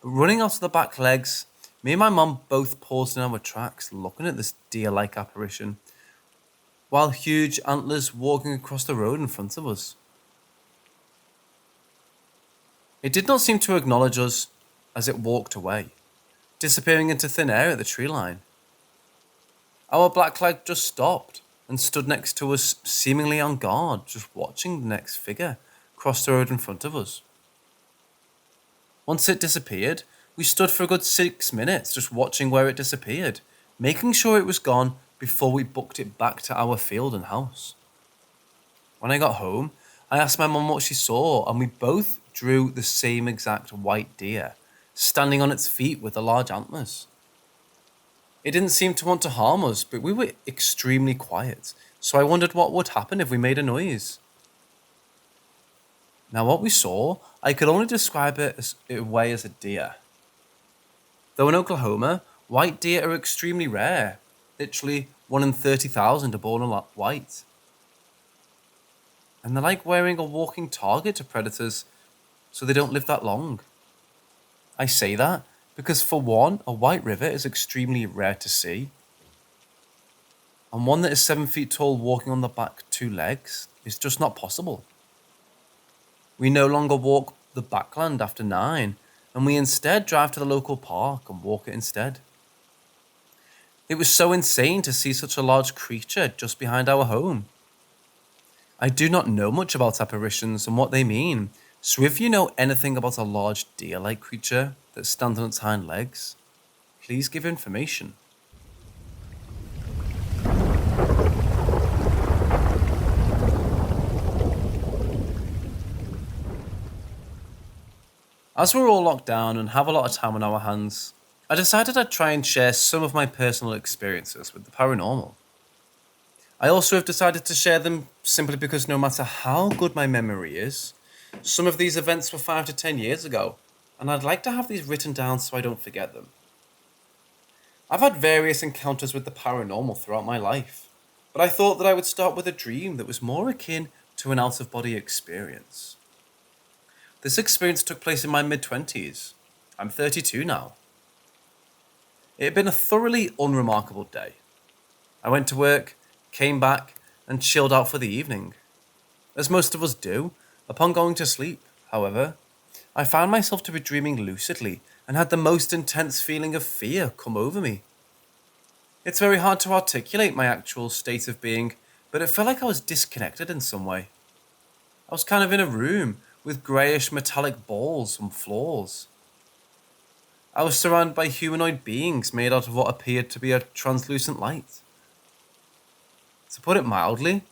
but running out of the back legs, me and my mum both paused in our tracks looking at this deer-like apparition, while huge antlers walking across the road in front of us. It did not seem to acknowledge us as it walked away, disappearing into thin air at the tree line. Our blackleg just stopped and stood next to us, seemingly on guard, just watching the next figure cross the road in front of us. Once it disappeared, we stood for a good 6 minutes just watching where it disappeared, making sure it was gone before we booked it back to our field and house. When I got home, I asked my mum what she saw, and we both drew the same exact white deer, standing on its feet with the large antlers. It didn't seem to want to harm us, but we were extremely quiet, so I wondered what would happen if we made a noise. Now what we saw, I could only describe it away as a deer. Though in Oklahoma, white deer are extremely rare, literally 1 in 30,000 are born white. And they're like wearing a walking target to predators, so they don't live that long. I say that because, for one, a white river is extremely rare to see, and one that is 7 feet tall walking on the back 2 legs is just not possible. We no longer walk the backland after 9, and we instead drive to the local park and walk it instead. It was so insane to see such a large creature just behind our home. I do not know much about apparitions and what they mean, so if you know anything about a large deer-like creature that stands on its hind legs, please give information. As we're all locked down and have a lot of time on our hands, I decided I'd try and share some of my personal experiences with the paranormal. I also have decided to share them simply because no matter how good my memory is, some of these events were 5 to 10 years ago, and I'd like to have these written down so I don't forget them. I've had various encounters with the paranormal throughout my life, but I thought that I would start with a dream that was more akin to an out-of-body experience. This experience took place in my mid-20s. I'm 32 now. It had been a thoroughly unremarkable day. I went to work, came back, and chilled out for the evening. As most of us do, upon going to sleep, however, I found myself to be dreaming lucidly and had the most intense feeling of fear come over me. It's very hard to articulate my actual state of being, but it felt like I was disconnected in some way. I was kind of in a room with greyish metallic balls on floors. I was surrounded by humanoid beings made out of what appeared to be a translucent light. To put it mildly,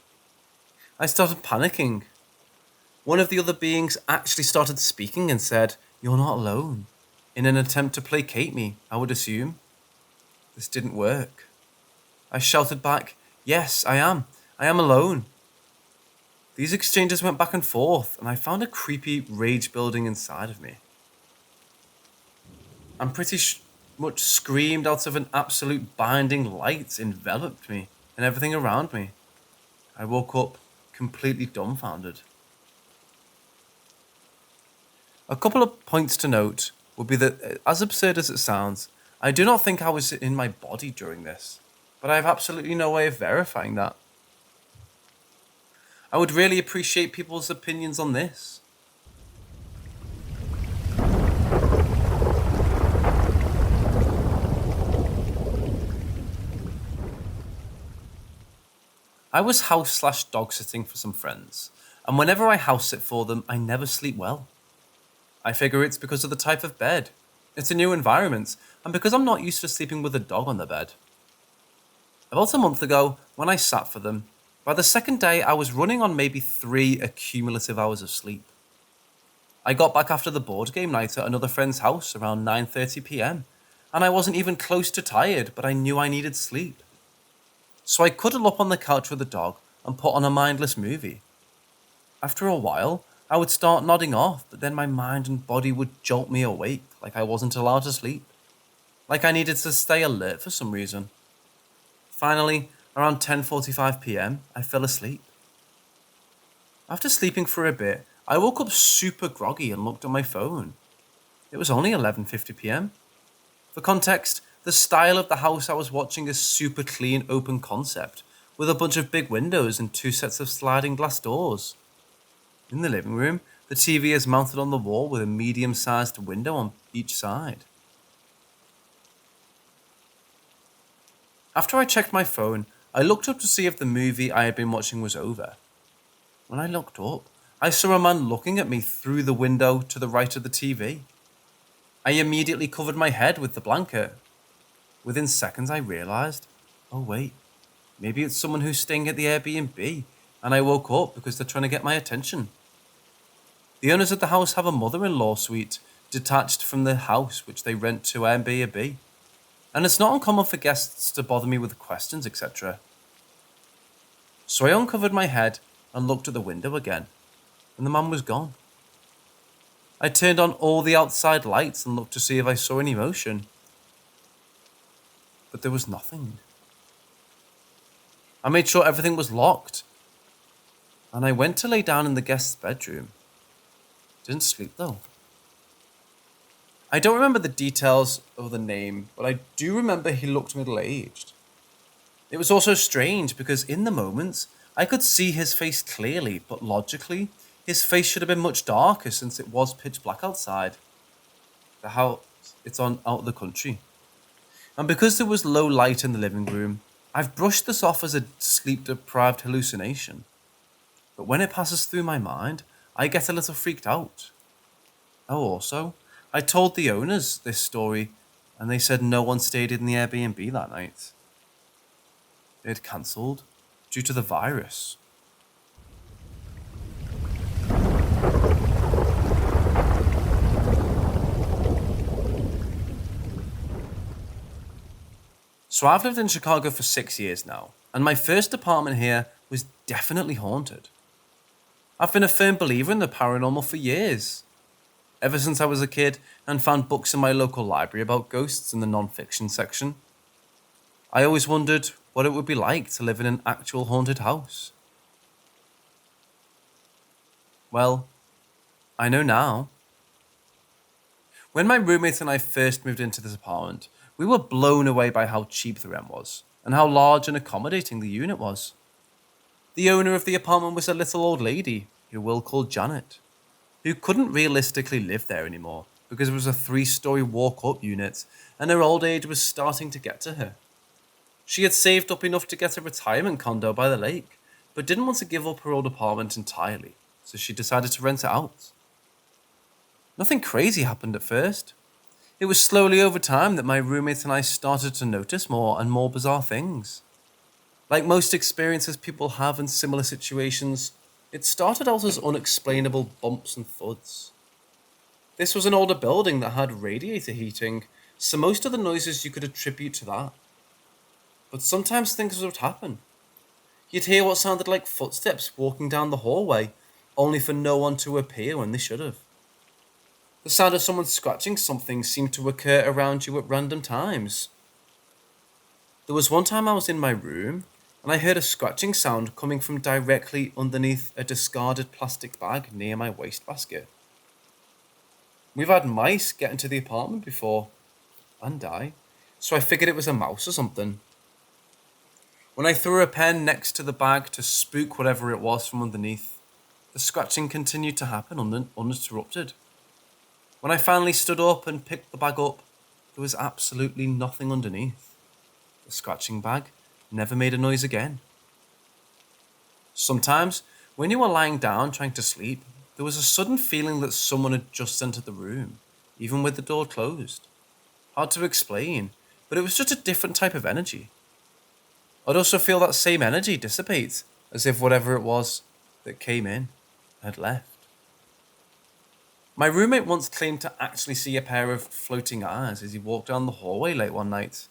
I started panicking. One of the other beings actually started speaking and said, "You're not alone," in an attempt to placate me, I would assume. This didn't work. I shouted back, "Yes, I am. I am alone." These exchanges went back and forth, and I found a creepy rage building inside of me. I'm pretty much screamed out of an absolute binding light enveloped me and everything around me. I woke up completely dumbfounded. A couple of points to note would be that, as absurd as it sounds, I do not think I was in my body during this, but I have absolutely no way of verifying that. I would really appreciate people's opinions on this. I was house/dog sitting for some friends, and whenever I house sit for them, I never sleep well. I figure it's because of the type of bed. It's a new environment, and because I'm not used to sleeping with a dog on the bed. About a month ago, when I sat for them, by the second day I was running on maybe 3 accumulative hours of sleep. I got back after the board game night at another friend's house around 9:30 p.m. and I wasn't even close to tired, but I knew I needed sleep. So I cuddled up on the couch with the dog and put on a mindless movie. After a while, I would start nodding off, but then my mind and body would jolt me awake like I wasn't allowed to sleep, like I needed to stay alert for some reason. Finally, around 10:45 p.m., I fell asleep. After sleeping for a bit, I woke up super groggy and looked at my phone. It was only 11:50 p.m. For context, the style of the house I was watching is super clean open concept, with a bunch of big windows and 2 sets of sliding glass doors. In the living room, the TV is mounted on the wall with a medium-sized window on each side. After I checked my phone, I looked up to see if the movie I had been watching was over. When I looked up, I saw a man looking at me through the window to the right of the TV. I immediately covered my head with the blanket. Within seconds, I realized, oh wait, maybe it's someone who's staying at the Airbnb, and I woke up because they're trying to get my attention. The owners of the house have a mother-in-law suite detached from the house which they rent to Airbnb, and it's not uncommon for guests to bother me with questions, etc. So I uncovered my head and looked at the window again, and the man was gone. I turned on all the outside lights and looked to see if I saw any motion, but there was nothing. I made sure everything was locked, and I went to lay down in the guest's bedroom. Didn't sleep though. I don't remember the details of the name, but I do remember he looked middle-aged. It was also strange because in the moments, I could see his face clearly, but logically, his face should have been much darker since it was pitch black outside. The house, it's out of the country. And because there was low light in the living room, I've brushed this off as a sleep-deprived hallucination. But when it passes through my mind, I get a little freaked out. Oh, also, I told the owners this story, and they said no one stayed in the Airbnb that night. They had cancelled due to the virus. So I've lived in Chicago for 6 years now, and my first apartment here was definitely haunted. I've been a firm believer in the paranormal for years. Ever since I was a kid and found books in my local library about ghosts in the non-fiction section. I always wondered what it would be like to live in an actual haunted house. Well, I know now. When my roommate and I first moved into this apartment, we were blown away by how cheap the rent was and how large and accommodating the unit was. The owner of the apartment was a little old lady, who we'll call Janet, who couldn't realistically live there anymore because it was a 3-story walk-up unit and her old age was starting to get to her. She had saved up enough to get a retirement condo by the lake, but didn't want to give up her old apartment entirely, so she decided to rent it out. Nothing crazy happened at first. It was slowly over time that my roommate and I started to notice more and more bizarre things. Like most experiences people have in similar situations, it started out as unexplainable bumps and thuds. This was an older building that had radiator heating, so most of the noises you could attribute to that. But sometimes things would happen. You'd hear what sounded like footsteps walking down the hallway, only for no one to appear when they should have. The sound of someone scratching something seemed to occur around you at random times. There was one time I was in my room, and I heard a scratching sound coming from directly underneath a discarded plastic bag near my wastebasket. We've had mice get into the apartment before, and die, so I figured it was a mouse or something. When I threw a pen next to the bag to spook whatever it was from underneath, the scratching continued to happen uninterrupted. When I finally stood up and picked the bag up, there was absolutely nothing underneath. The scratching bag never made a noise again. Sometimes, when you were lying down trying to sleep, there was a sudden feeling that someone had just entered the room, even with the door closed. Hard to explain, but it was just a different type of energy. I'd also feel that same energy dissipate, as if whatever it was that came in had left. My roommate once claimed to actually see a pair of floating eyes as he walked down the hallway late one night.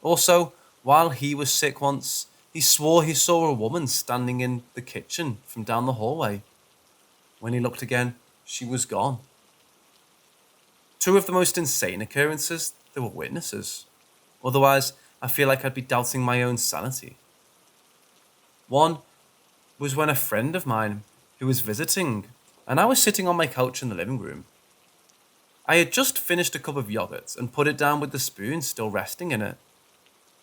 Also, while he was sick once, he swore he saw a woman standing in the kitchen from down the hallway. When he looked again, she was gone. Two of the most insane occurrences, they were witnesses. Otherwise, I feel like I'd be doubting my own sanity. One was when a friend of mine who was visiting, and I was sitting on my couch in the living room. I had just finished a cup of yogurt and put it down with the spoon still resting in it.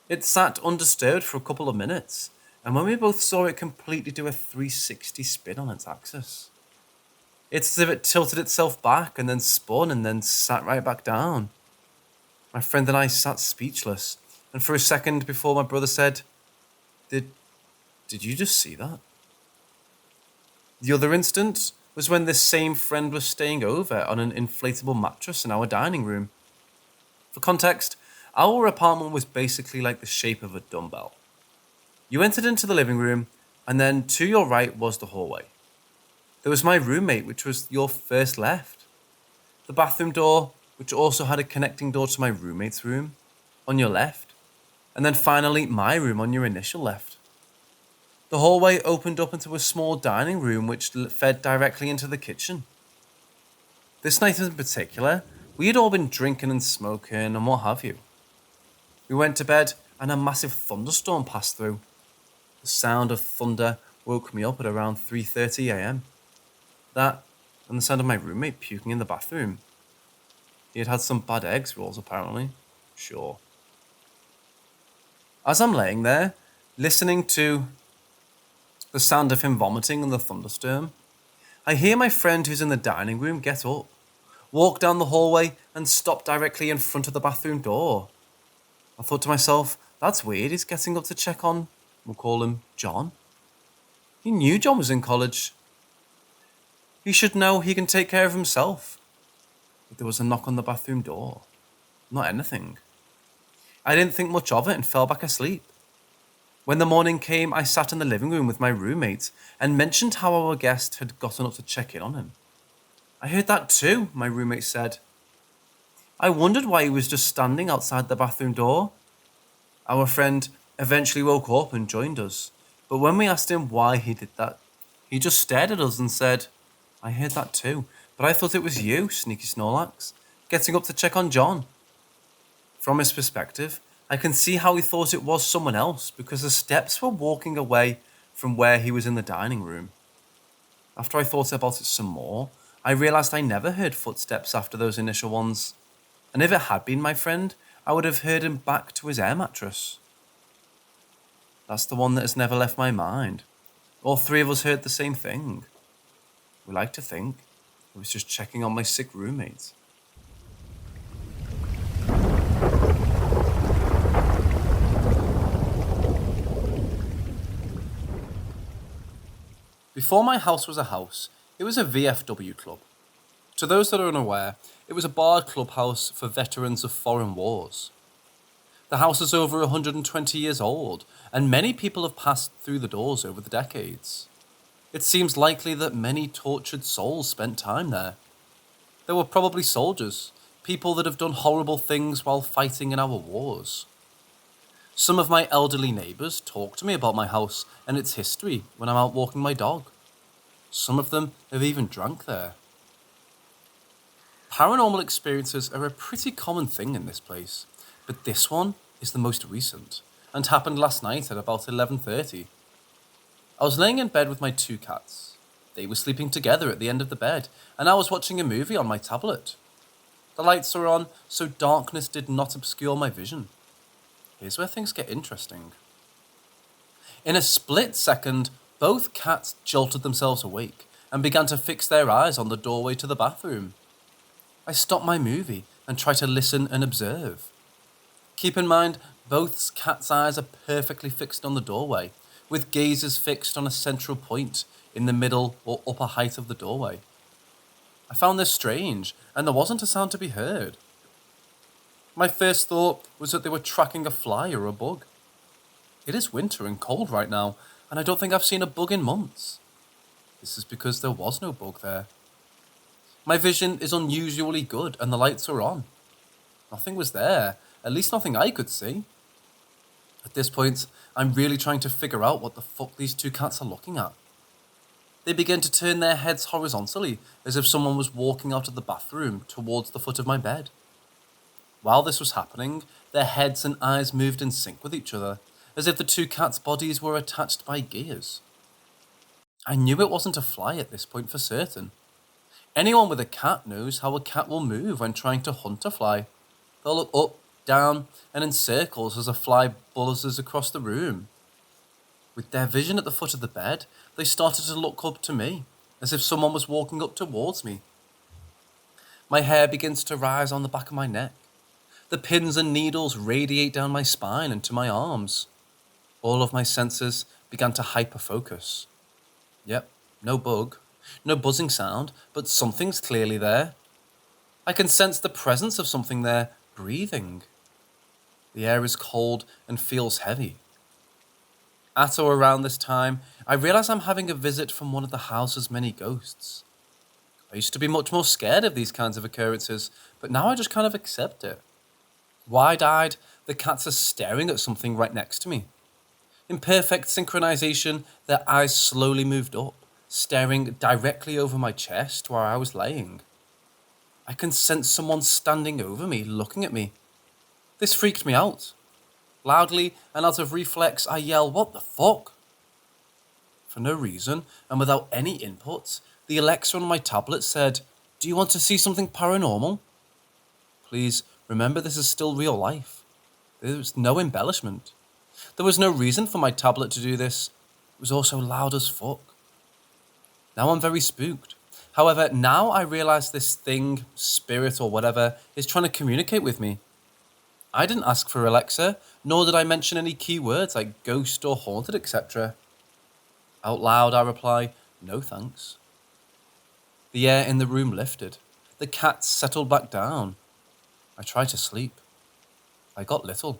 It sat undisturbed for a couple of minutes, and when we both saw it completely do a 360 spin on its axis. It's as if it tilted itself back and then spun and then sat right back down. My friend and I sat speechless, and for a second before my brother said, Did you just see that? The other instance was when this same friend was staying over on an inflatable mattress in our dining room. For context, our apartment was basically like the shape of a dumbbell. You entered into the living room, and then to your right was the hallway. There was my roommate, which was your first left. The bathroom door, which also had a connecting door to my roommate's room, on your left. And then finally, my room on your initial left. The hallway opened up into a small dining room which fed directly into the kitchen. This night in particular, we had all been drinking and smoking and what have you. We went to bed and a massive thunderstorm passed through. The sound of thunder woke me up at around 3:30 a.m. That and the sound of my roommate puking in the bathroom. He had had some bad eggs rolls apparently. Sure. As I'm laying there, listening to the sound of him vomiting and the thunderstorm, I hear my friend who's in the dining room get up, walk down the hallway and stop directly in front of the bathroom door. I thought to myself, that's weird, he's getting up to check on, we'll call him John. He knew John was in college. He should know he can take care of himself. But there was a knock on the bathroom door. Not anything. I didn't think much of it and fell back asleep. When the morning came, I sat in the living room with my roommate and mentioned how our guest had gotten up to check in on him. I heard that too, my roommate said. I wondered why he was just standing outside the bathroom door. Our friend eventually woke up and joined us, but when we asked him why he did that, he just stared at us and said, I heard that too, but I thought it was you, SneakySnorlax, getting up to check on John. From his perspective, I can see how he thought it was someone else because the steps were walking away from where he was in the dining room. After I thought about it some more, I realised I never heard footsteps after those initial ones, and if it had been my friend, I would have heard him back to his air mattress. That's the one that has never left my mind. All three of us heard the same thing. We like to think I was just checking on my sick roommate. Before my house was a house, it was a VFW club. To those that are unaware, it was a bar clubhouse for veterans of foreign wars. The house is over 120 years old, and many people have passed through the doors over the decades. It seems likely that many tortured souls spent time there. There were probably soldiers, people that have done horrible things while fighting in our wars. Some of my elderly neighbours talk to me about my house and its history when I'm out walking my dog. Some of them have even drank there. Paranormal experiences are a pretty common thing in this place, but this one is the most recent and happened last night at about 11:30. I was laying in bed with my two cats. They were sleeping together at the end of the bed, and I was watching a movie on my tablet. The lights were on, so darkness did not obscure my vision. Here's where things get interesting. In a split second, both cats jolted themselves awake and began to fix their eyes on the doorway to the bathroom. I stopped my movie and tried to listen and observe. Keep in mind, both cats' eyes are perfectly fixed on the doorway, with gazes fixed on a central point in the middle or upper height of the doorway. I found this strange, and there wasn't a sound to be heard. My first thought was that they were tracking a fly or a bug. It is winter and cold right now, and I don't think I've seen a bug in months. This is because there was no bug there. My vision is unusually good and the lights are on. Nothing was there, at least nothing I could see. At this point, I'm really trying to figure out what the fuck these two cats are looking at. They begin to turn their heads horizontally, as if someone was walking out of the bathroom towards the foot of my bed. While this was happening, their heads and eyes moved in sync with each other, as if the two cats' bodies were attached by gears. I knew it wasn't a fly at this point for certain. Anyone with a cat knows how a cat will move when trying to hunt a fly. They'll look up, down, and in circles as a fly buzzes across the room. With their vision at the foot of the bed, they started to look up to me, as if someone was walking up towards me. My hair begins to rise on the back of my neck. The pins and needles radiate down my spine and to my arms. All of my senses began to hyperfocus. Yep, no bug, no buzzing sound, but something's clearly there. I can sense the presence of something there, breathing. The air is cold and feels heavy. At or around this time, I realize I'm having a visit from one of the house's many ghosts. I used to be much more scared of these kinds of occurrences, but now I just kind of accept it. Wide-eyed, the cats are staring at something right next to me. In perfect synchronization, their eyes slowly moved up, staring directly over my chest where I was laying. I can sense someone standing over me, looking at me. This freaked me out. Loudly and out of reflex, I yell, "What the fuck?" For no reason, and without any input, the Alexa on my tablet said, "Do you want to see something paranormal?" Please remember this is still real life. There was no embellishment. There was no reason for my tablet to do this. It was also loud as fuck. Now I'm very spooked. However, now I realize this thing, spirit or whatever, is trying to communicate with me. I didn't ask for Alexa, nor did I mention any keywords like ghost or haunted, etc. Out loud, I reply, "No thanks." The air in the room lifted. The cats settled back down. I tried to sleep. I got little.